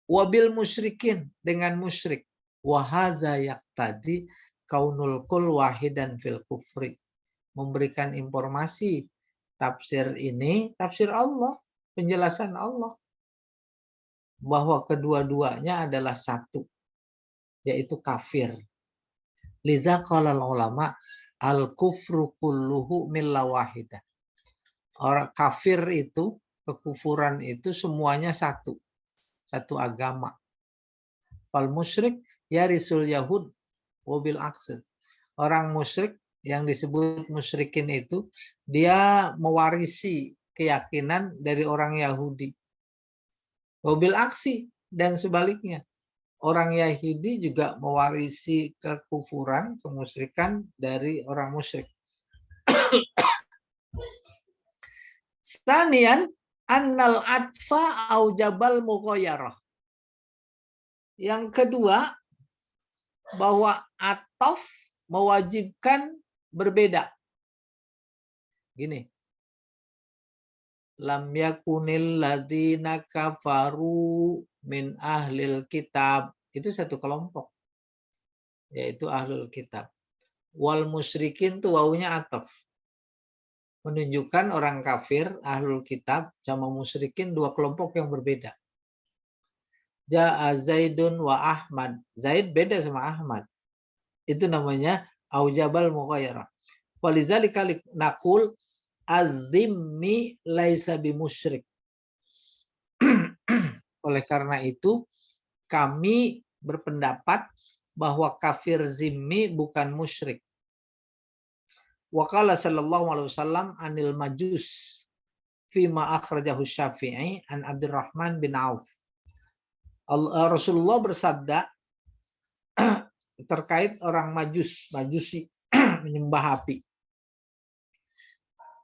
Wabil musyrikin, dengan musyrik. Wahaza yaktadi kaunul kul wahidan fil kufri. Memberikan informasi tafsir ini, tafsir Allah, penjelasan Allah. Bahwa kedua-duanya adalah satu, yaitu kafir. Liza qalal ulama al-kufru kulluhu milla wahidah. Orang kafir itu, kekufuran itu semuanya satu. Satu agama. Fal musyrik yarisul yahud wabil aksir. Orang musyrik yang disebut musyrikin itu, dia mewarisi keyakinan dari orang Yahudi. Wabil aksi dan sebaliknya. Orang Yahudi juga mewarisi kekufuran, kemusyrikan dari orang musyrik. Stanian annal atfa aujabal mughayyarah. Yang kedua, bahwa atof mewajibkan berbeda. Gini. Lam yakunil ladzina kafaru min ahlil kitab. Itu satu kelompok. Yaitu ahlul kitab. Wal musyrikin itu wawunya atof. Menunjukkan orang kafir, ahlul kitab, sama musyrikin dua kelompok yang berbeda. Ja'a Zaidun wa Ahmad. Zaid beda sama Ahmad. Itu namanya aujabal mughayyarah. Walizalika naqul az-zimmi laisa bimusyrik. Oleh karena itu, kami berpendapat bahwa kafir zimmi bukan musyrik. Wa qala sallallahu alaihi wasallam anil majus fima akhrajahu Syafi'i an Abdurrahman bin Auf. Rasulullah bersabda terkait orang Majusi menyembah api.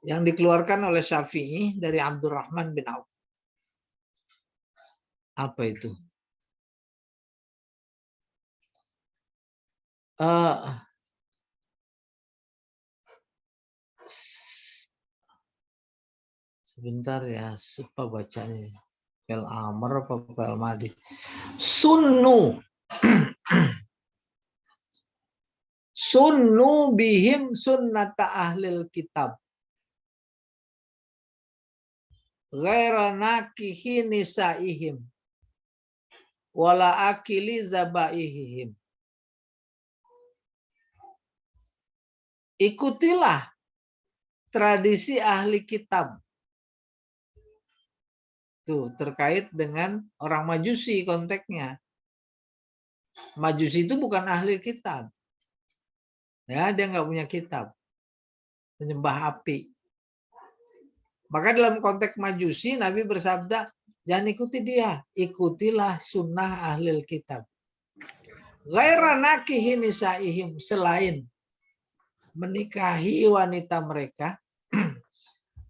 Yang dikeluarkan oleh Syafi'i dari Abdurrahman bin Auf. Apa itu? Sebentar ya, apa bacanya? Pel amr apa pel madi? Sunnu. Sunnu bihim sunnata ahlil kitab. Ghaira nakihi nisaihim. Wala akili zabaihim. Ikutilah tradisi ahli kitab. Tuh, terkait dengan orang Majusi konteksnya. Majusi itu bukan ahli kitab. Ya, dia nggak punya kitab. Menyembah api. Maka dalam konteks Majusi, Nabi bersabda, jangan ikuti dia. Ikutilah sunnah ahli kitab. Ghaira nakihi nisaihim. Selain menikahi wanita mereka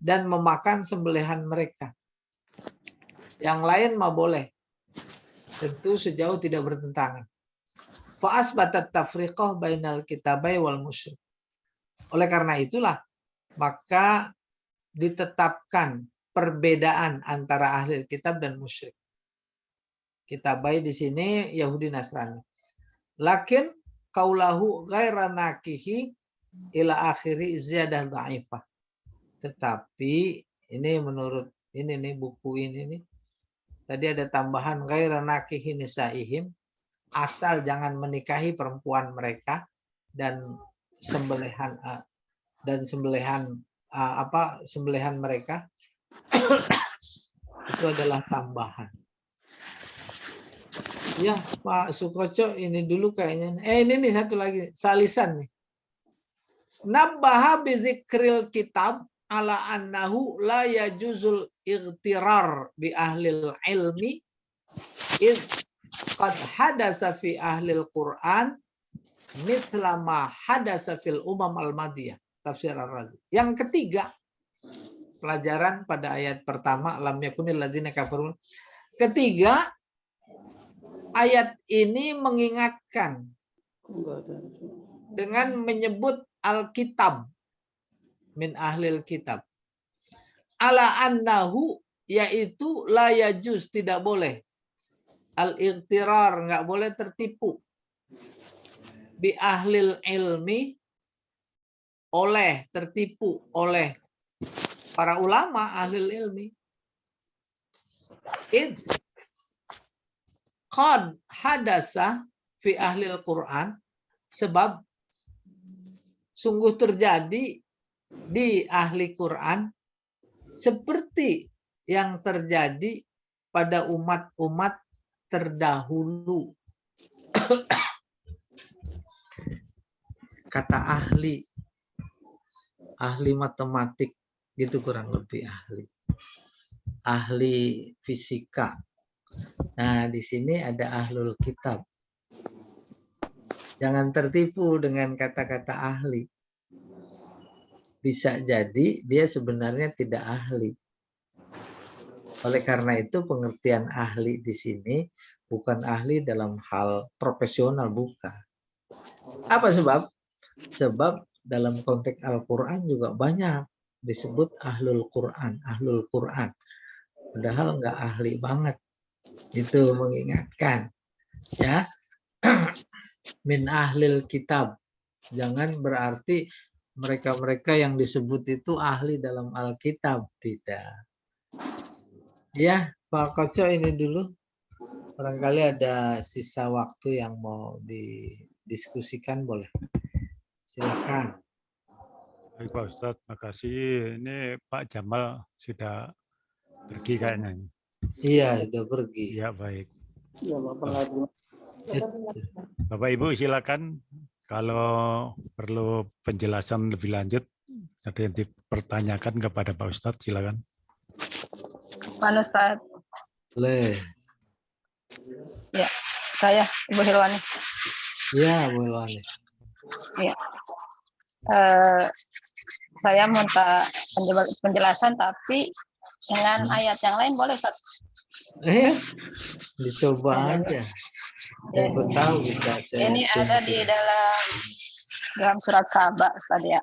dan memakan sembelihan mereka. Yang lain mah boleh. Tentu sejauh tidak bertentangan. Fa'asbatat tafriqah bainal kitabai wal musyrik. Oleh karena itulah, maka ditetapkan perbedaan antara ahli kitab dan musyrik. Kitabai di sini Yahudi Nasrani. Lakin kaulahu ghaira nakihi ila akhiri ziyadah dha'ifah. Tetapi ini menurut ini nih buku ini nih. Tadi ada tambahan ghaira nakihi nisaihim, asal jangan menikahi perempuan mereka dan sembelihan sembelihan mereka itu adalah tambahan. Ya, Pak Sukoco ini dulu kayaknya. Ini nih satu lagi, salisan nih. Nabbaha bidzikril kitab ala annahu la yajuzul ightirar bi ahlil ilmi id qad hadasa fi ahlil Qur'an mithla ma hadasa fil umam al-madiyah. Tafsir Ar-Razi. Yang ketiga, pelajaran pada ayat pertama, lam yakunil ladzina kafaru. Ketiga, ayat ini mengingatkan dengan menyebut Alkitab min ahlil kitab. Ala annahu, yaitu la yajuz, tidak boleh. Al-ightirar, nggak boleh tertipu. Bi ahlil ilmi, tertipu oleh para ulama ahlil ilmi. Id qad hadasa fi ahlil Quran, sebab sungguh terjadi di ahli Quran seperti yang terjadi pada umat-umat terdahulu. Kata ahli matematik gitu, kurang lebih ahli fisika. Nah, di sini ada ahlul kitab. Jangan tertipu dengan kata-kata ahli. Bisa jadi dia sebenarnya tidak ahli. Oleh karena itu pengertian ahli di sini bukan ahli dalam hal profesional, bukan. Apa sebab? Sebab dalam konteks Al-Quran juga banyak disebut ahlul Quran. Padahal nggak ahli banget. Itu mengingatkan. Ya. Min ahlil kitab. Jangan berarti mereka-mereka yang disebut itu ahli dalam Alkitab. Tidak. Ya, Pak Koco ini dulu. Barangkali ada sisa waktu yang mau didiskusikan, boleh. Silakan. Baik Pak Ustadz, makasih. Ini Pak Jamal sudah pergi kayaknya. Iya, sudah pergi. Ya, baik. Ya, Bapak. Bapak Ibu silakan kalau perlu penjelasan lebih lanjut, ada yang dipertanyakan kepada Pak Ustadz, silakan. Pak Ustadz. Boleh. Ya, saya Ibu Hilwani. Ya, Bu Ilwani. Ya. Saya minta penjelasan tapi dengan ayat yang lain boleh Ustaz? Dicoba aja. Siapa tahu bisa saya Ini ada di dalam surat Saba Ustaz ya.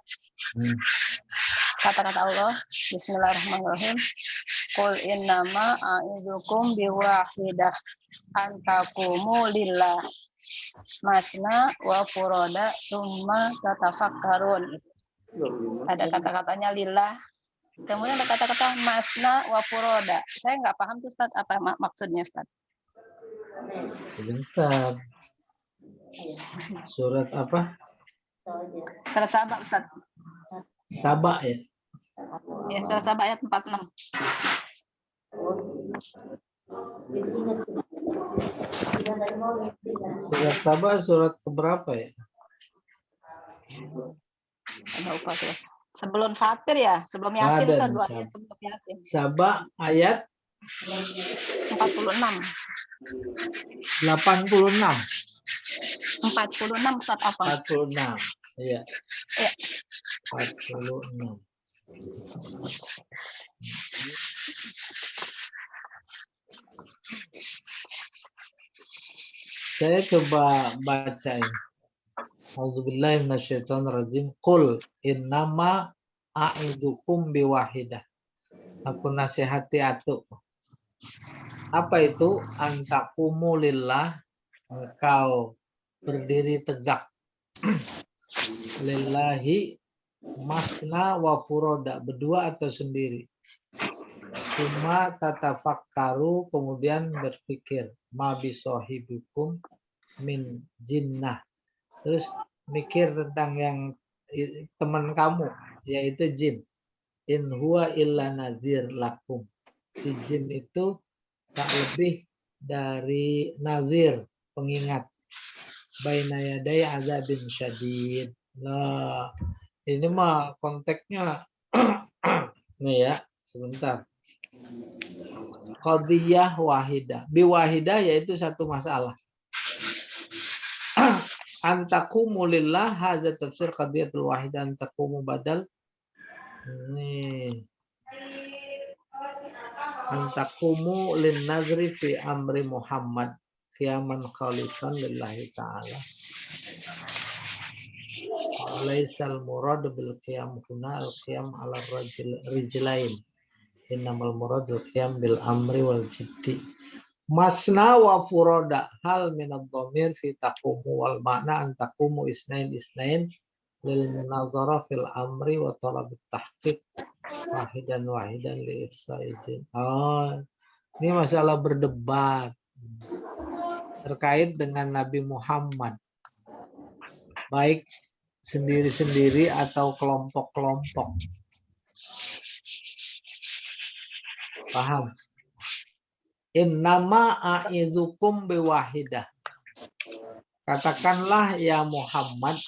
Kata-kata Allah, Bismillahirrahmanirrahim. Qul innama a'idzukum biwahidah antakumu lillah masna wa furoda summa tatafakkarun. Ada kata-katanya lillah. Kemudian ada kata-kata masna wa furoda. Saya nggak paham tuh Ustaz apa maksudnya Ustaz. Sebentar. Surat apa? Surat Saba Ustaz. Saba ya? Ya, surat Saba ayat 46. Surat Saba surat keberapa ya? Lupa tuh. Sebelum Fatir ya, sebelum Yasin Ada Ustaz, nih, 2 ayat sebelum Yasin. Saba ayat 46. 86. 46 Ustaz apa? 46. Iya. Iya. 46. Saya coba bacain. Auzubillahi minasyaitonirrajim. Qul innama a'idukum biwahidah. Aku nasihati atu. Apa itu? Antakumu lillah, engkau berdiri tegak. Lillahi masna wa furoda, berdua atau sendiri. Cuma tatafakkaru, kemudian berpikir. Ma bisohibikum min jinnah. Terus mikir tentang yang teman kamu, yaitu jin. In huwa illa nazir lakum. Si jin itu tak lebih dari nazir, pengingat. Baina yaday azabin syadid. Nah, ini mah konteksnya nih ya, sebentar. Qadiyah wahidah. Biwahidah yaitu satu masalah. Antakumu lillah, hadza tafsir qadiyatul wahidah, antakumu badal. Nih. Antakumu lin nazri fi amri Muhammad qiyaman khalisan lillahi ta'ala. Laisal murad bil qiyam huna al qiyam ala rijlain. Innamal murad bil qiyam bil amri wal jiddi. Masna wa furoda hal minad dhamir fi taqumu wal makna an taqumu isnain lil munazara fil amri wa talabut tahqiq wahidan li izin. Oh, ini masalah berdebat terkait dengan Nabi Muhammad, baik sendiri-sendiri atau kelompok-kelompok. Paham? Innama a'izukum biwahidah. Katakanlah ya Muhammad,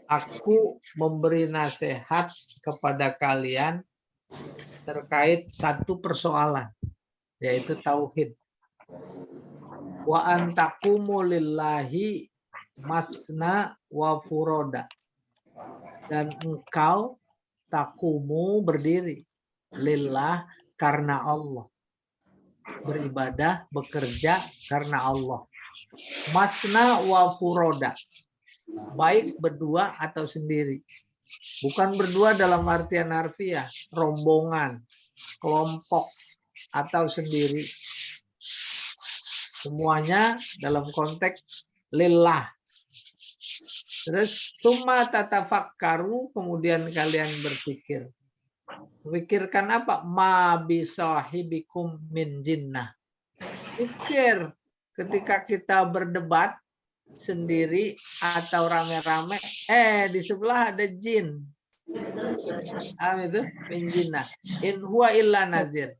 aku memberi nasihat kepada kalian terkait satu persoalan, yaitu tauhid. Wa antakumu lillahi masna wa furoda. Dan engkau takumu berdiri lillah karena Allah. Beribadah, bekerja karena Allah. Masna wa furoda. Baik berdua atau sendiri. Bukan berdua dalam artian harfiah, rombongan, kelompok, atau sendiri. Semuanya dalam konteks lillah. Terus summa tatafakkaru, kemudian kalian berpikir. Pikirkan apa? Ma bisahibikum min jinnah. Pikir ketika kita berdebat sendiri atau rame-rame, di sebelah ada jin. Itu min jinnah. In huwa illa nazir.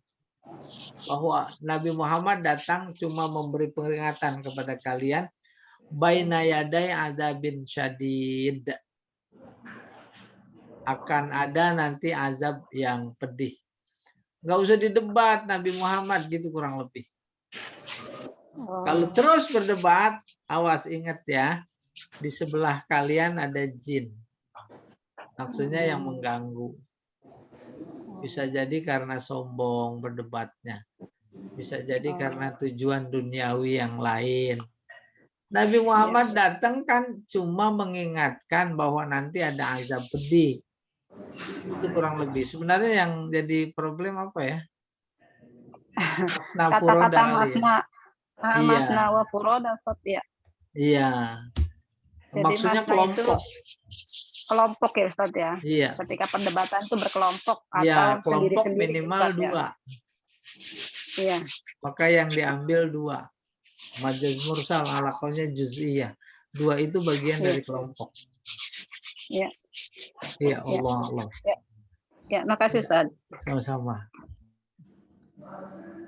Bahwa Nabi Muhammad datang cuma memberi peringatan kepada kalian. Baina yaday azabin syadid. Akan ada nanti azab yang pedih. Nggak usah didebat Nabi Muhammad, gitu kurang lebih. Kalau terus berdebat, awas ingat ya, di sebelah kalian ada jin. Maksudnya yang mengganggu. Bisa jadi karena sombong berdebatnya. Bisa jadi karena tujuan duniawi yang lain. Nabi Muhammad datang kan cuma mengingatkan bahwa nanti ada azab pedih. Itu kurang lebih. Sebenarnya yang jadi problem apa ya? Masna furoda Kata-kata kali ya. masna wa furoda, Ustaz, ya. Iya. Jadi Maksudnya masna itu kelompok. kelompok ya, Ustaz, ya. Iya. Ketika perdebatan itu berkelompok Iya, atau kelompok sendiri-sendiri, minimal Ustaz, ya. 2. Iya. Maka yang diambil 2. Majaz mursal alakonya juz'iyah. 2 itu bagian dari kelompok. Iya. Iya, Allah. Ya, makasih, Ustaz. Sama-sama.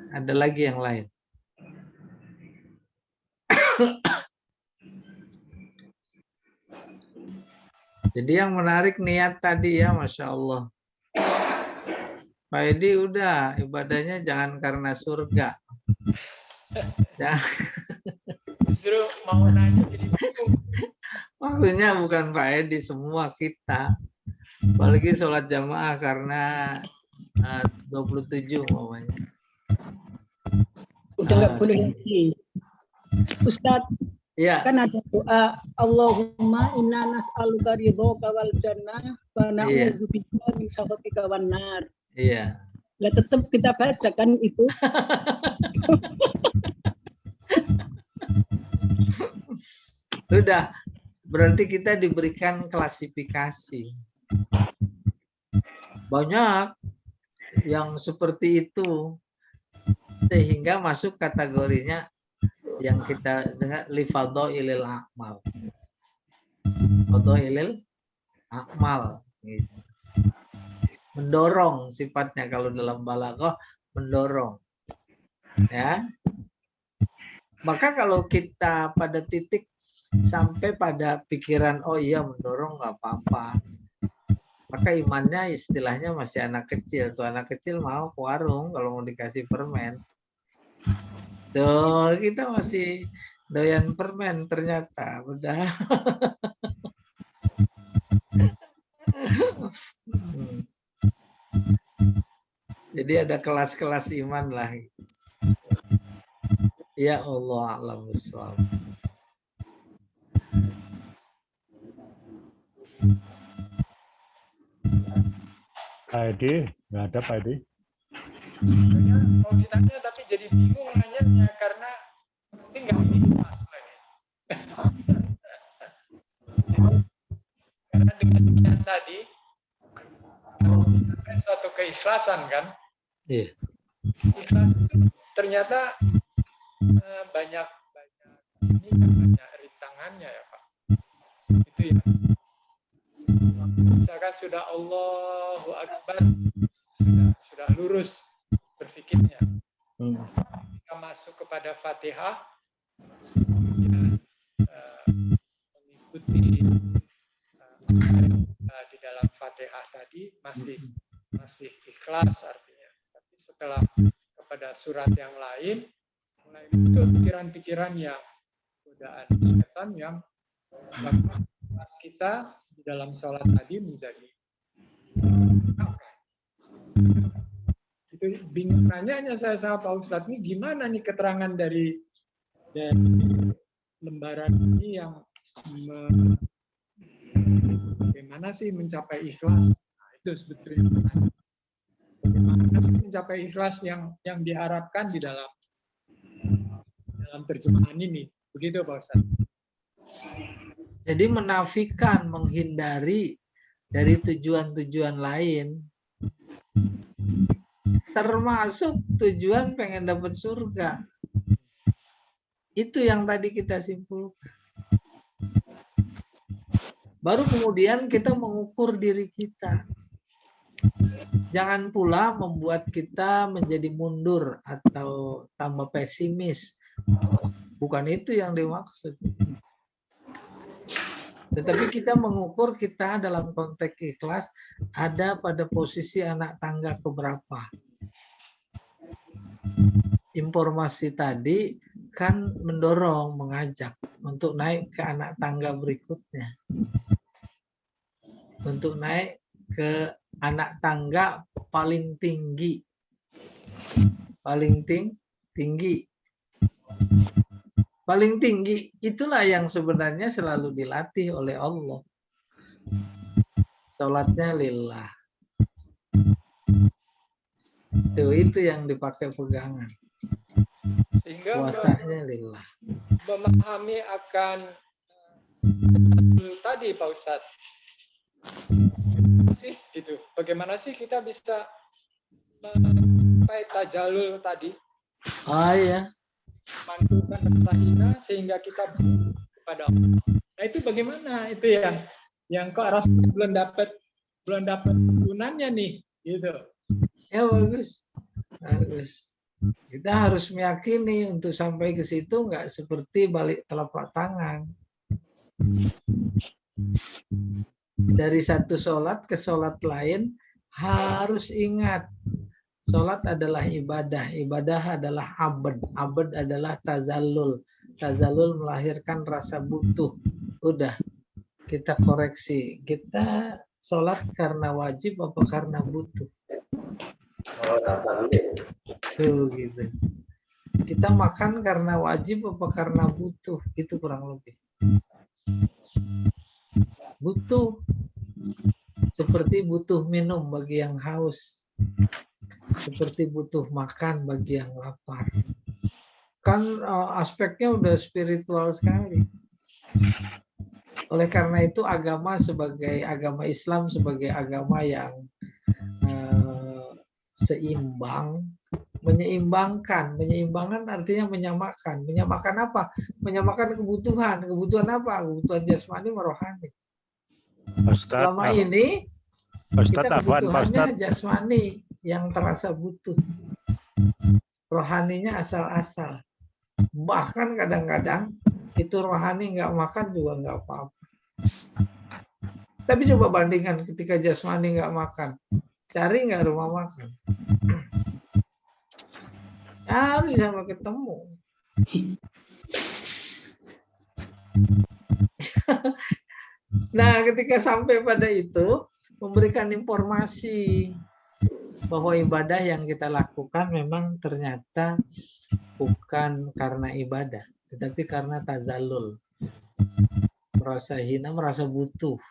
Ada lagi yang lain. Jadi yang menarik niat tadi ya, Masya Allah. Pak Edi udah, ibadahnya jangan karena surga. Justru mau nanya jadi bingung. Maksudnya bukan Pak Edi, semua kita. Apalagi sholat jamaah karena 27 umpamanya. Udah nggak boleh lagi. Ustadz, Ya. kan ada doa Allahumma inna nas'aluka ridhoka wal jannah wa na'udzubika min sakhatika wan nar. Iya. Ya tetap kita baca kan itu. Udah, berarti kita diberikan klasifikasi. Banyak yang seperti itu sehingga masuk kategorinya yang kita dengar li fadhailil a'mal. Fadhailil a'mal gitu. Mendorong sifatnya kalau dalam balaghah, mendorong. Ya. Maka kalau kita pada titik sampai pada pikiran oh iya mendorong nggak apa-apa, maka imannya istilahnya masih anak kecil. Tuh anak kecil mau ke warung kalau mau dikasih permen. Tuh kita masih doyan permen ternyata udah. Jadi ada kelas-kelas iman lah. Ya Allah a'lam bishawab. Pak Edi, nggak ada Pak Edi. Sebenarnya mau ditanya tapi jadi bingung nanyanya karena ini nggak ikhlas lagi. Karena dengan niat tadi harus dicapai suatu keikhlasan kan. Iya. Ikhlas itu ternyata banyak ini kan banyak rintangannya ya Pak. Itu ya. Misalkan sudah Allahu Akbar, sudah lurus berpikirnya. Kita masuk kepada Fatihah, kemudian mengikuti di dalam Fatihah tadi masih ikhlas artinya. Tapi setelah kepada surat yang lain, mulai muncul pikiran-pikiran yang godaan setan yang bahkan kita di dalam sholat tadi menjadi itu bingung nanyanya saya sama Pak Ustadz ini gimana nih keterangan dari lembaran ini yang bagaimana sih mencapai ikhlas? Nah, itu sebetulnya bagaimana sih mencapai ikhlas yang diharapkan di dalam terjemahan ini, begitu Pak Ustadz. Jadi menafikan, menghindari dari tujuan-tujuan lain, termasuk tujuan pengen dapat surga. Itu yang tadi kita simpulkan. Baru kemudian kita mengukur diri kita. Jangan pula membuat kita menjadi mundur atau tambah pesimis. Bukan itu yang dimaksud. Tetapi kita mengukur kita dalam konteks ikhlas ada pada posisi anak tangga keberapa. Informasi tadi kan mendorong, mengajak untuk naik ke anak tangga berikutnya. Untuk naik ke anak tangga paling tinggi. Paling tinggi. Paling tinggi itulah yang sebenarnya selalu dilatih oleh Allah. Salatnya lillah. Itu yang dipakai pegangan. Sehingga Puasanya lillah. memahami akan tadi Pak Ustadz. Sih gitu. Bagaimana sih kita bisa mencapai tajalul tadi? Oh ya. Mantulkan rasa hina sehingga kita kepada Allah. Nah itu bagaimana? Itu yang kok rasanya belum dapat gunanya nih, gitu. Ya bagus. Kita harus meyakini untuk sampai ke situ nggak seperti balik telapak tangan. Dari satu sholat ke sholat lain harus ingat. Sholat adalah ibadah. Ibadah adalah abad. Abad adalah tazallul. Tazallul melahirkan rasa butuh. Udah, kita koreksi. Kita sholat karena wajib apa karena butuh? Tuh gitu. Kita makan karena wajib apa karena butuh? Itu kurang lebih. Butuh. Seperti butuh minum bagi yang haus. Seperti butuh makan bagi yang lapar. Kan aspeknya udah spiritual sekali. Oleh karena itu agama Islam sebagai agama yang seimbang, menyeimbangkan artinya menyamakan. Menyamakan apa? Menyamakan kebutuhan. Kebutuhan apa? Kebutuhan jasmani rohani. Selama ini kita kebutuhannya jasmani yang terasa butuh. Rohaninya asal-asal. Bahkan kadang-kadang itu rohani nggak makan juga nggak apa-apa. Tapi coba bandingkan ketika jasmani nggak makan. Cari nggak rumah makan. Cari sampai ketemu. Nah, ketika sampai pada itu, memberikan informasi bahwa ibadah yang kita lakukan memang ternyata bukan karena ibadah, tetapi karena tazallul. Merasa hina, merasa butuh.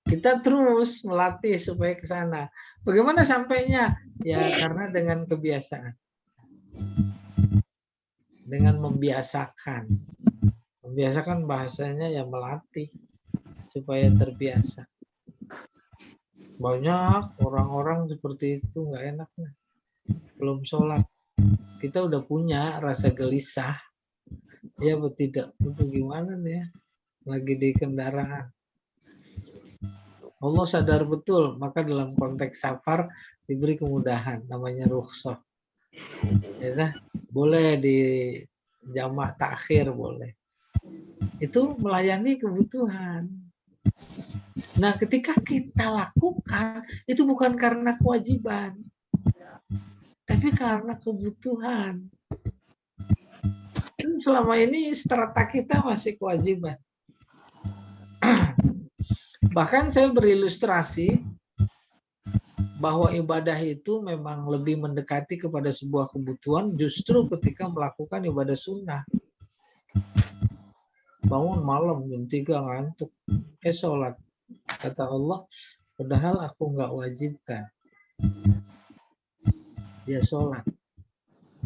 Kita terus melatih supaya ke sana. Bagaimana sampainya? Ya karena dengan kebiasaan. Dengan membiasakan. Membiasakan bahasanya ya melatih supaya terbiasa. Banyak orang-orang seperti itu nggak enak. Belum sholat. Kita udah punya rasa gelisah. Ya atau tidak? Itu gimana nih ya? Lagi di kendaraan. Allah sadar betul, maka dalam konteks safar diberi kemudahan, namanya rukhsah. Ya, boleh di jamak takhir, boleh. Itu melayani kebutuhan. Nah, ketika kita lakukan, itu bukan karena kewajiban, tapi karena kebutuhan. Dan selama ini strata kita masih kewajiban. Bahkan saya berilustrasi bahwa ibadah itu memang lebih mendekati kepada sebuah kebutuhan justru ketika melakukan ibadah sunnah. Bangun malam jam 3 ngantuk, sholat. Kata Allah, padahal aku nggak wajibkan. Ya sholat.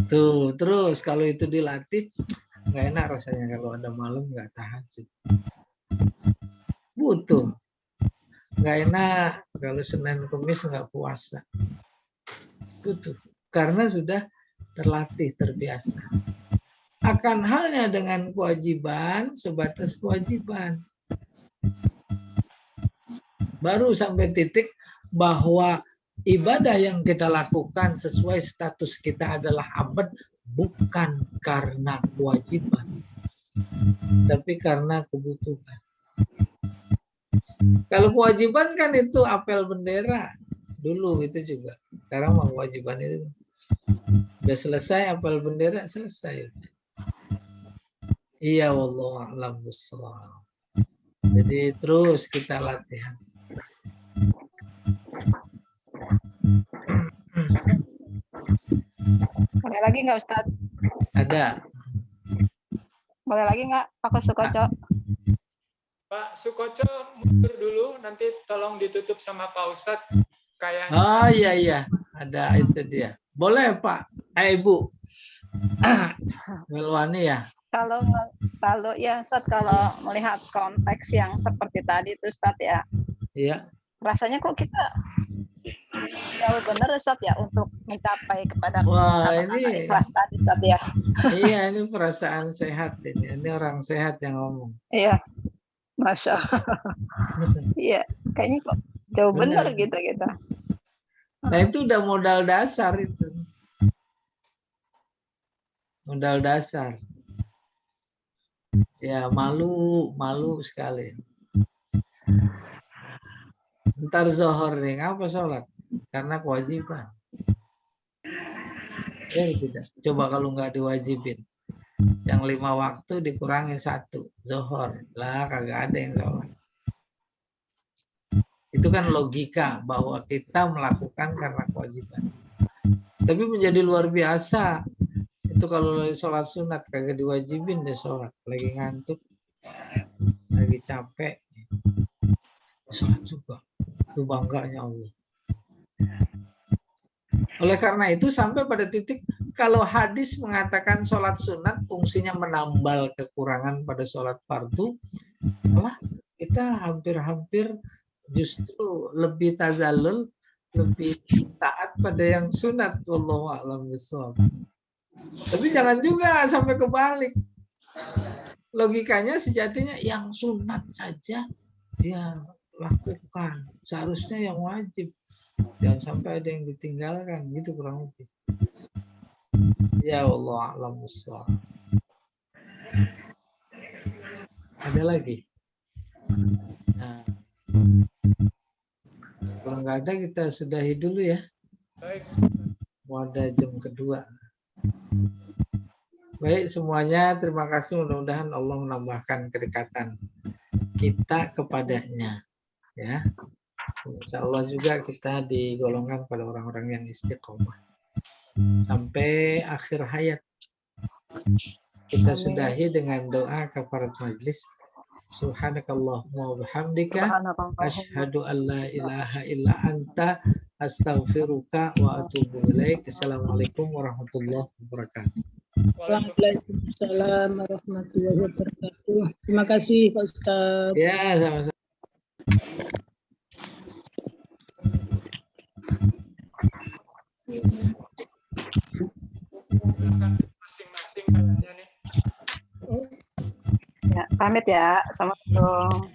Tuh, terus kalau itu dilatih, nggak enak rasanya kalau ada malam nggak tahajud. Butuh. Nggak enak kalau Senin Kamis nggak puasa. Butuh. Karena sudah terlatih, terbiasa. Akan halnya dengan kewajiban, sebatas kewajiban. Baru sampai titik bahwa ibadah yang kita lakukan sesuai status kita adalah abad bukan karena kewajiban, tapi karena kebutuhan. Kalau kewajiban kan itu apel bendera dulu itu juga. Sekarang mau kewajiban itu Udah selesai apal bendera, selesai. Iya, wallahu a'lam bishawab. Jadi terus kita latihan. Boleh lagi nggak Ustaz? Ada. Boleh lagi nggak Pak Sukoco? Pak Sukoco mundur dulu, nanti tolong ditutup sama Pak Ustadz. Kayaknya Oh iya, ada itu dia. Boleh Pak, Ibu. Melwani ya. Kalau ya Ustaz, kalau melihat konteks yang seperti tadi itu Ustaz ya, Iya. rasanya kok kita jauh benar Ustaz ya untuk mencapai kepada Wah, kata-kata ini ikhlas tadi Ustaz ya. iya, ini perasaan sehat ini. Ini orang sehat yang ngomong. Iya, Masya Allah. Iya, kayaknya kok jauh benar Benar. gitu kita. Nah, itu udah modal dasar itu. Modal dasar. Ya, malu sekali. Ntar zohor nih, apa sholat? Karena kewajiban. Ya tidak. Coba kalau nggak diwajibin. Yang 5 waktu dikurangi 1. Zohor. Lah, kagak ada yang sholat. Itu kan logika bahwa kita melakukan karena kewajiban. Tapi menjadi luar biasa. Itu kalau lagi sholat sunat, kagak diwajibin deh sholat. Lagi ngantuk, lagi capek. Sholat juga. Itu bangganya Allah. Oleh karena itu sampai pada titik kalau hadis mengatakan sholat sunat fungsinya menambal kekurangan pada sholat fardu, malah kita hampir-hampir justru lebih tazallul, lebih taat pada yang sunat. Wallahu a'lam bishawab. Tapi jangan juga sampai kebalik. Logikanya sejatinya yang sunat saja dia lakukan. Seharusnya yang wajib. Jangan sampai ada yang ditinggalkan. Gitu kurang lebih. Ya Allah a'lam bishawab. Ada lagi? Nah. Kalau nggak ada kita sudahi dulu ya. baik. Mau ada jam kedua. Baik semuanya, terima kasih. Mudah-mudahan Allah menambahkan kedekatan kita kepadanya. Ya, Insya Allah juga kita digolongkan pada orang-orang yang istiqomah sampai akhir hayat. Kita sudahi dengan doa kafarat majlis. Subhanakallahumma wa bihamdika asyhadu an la ilaha illa anta astaghfiruka wa atubu ilaik. Assalamualaikum warahmatullahi wabarakatuh. Waalaikumsalam warahmatullahi wabarakatuh. Terima kasih Pak Ustaz. Ya, sama-sama. Silakan masing-masing kayaknya nih. Ya, pamit ya. Assalamualaikum.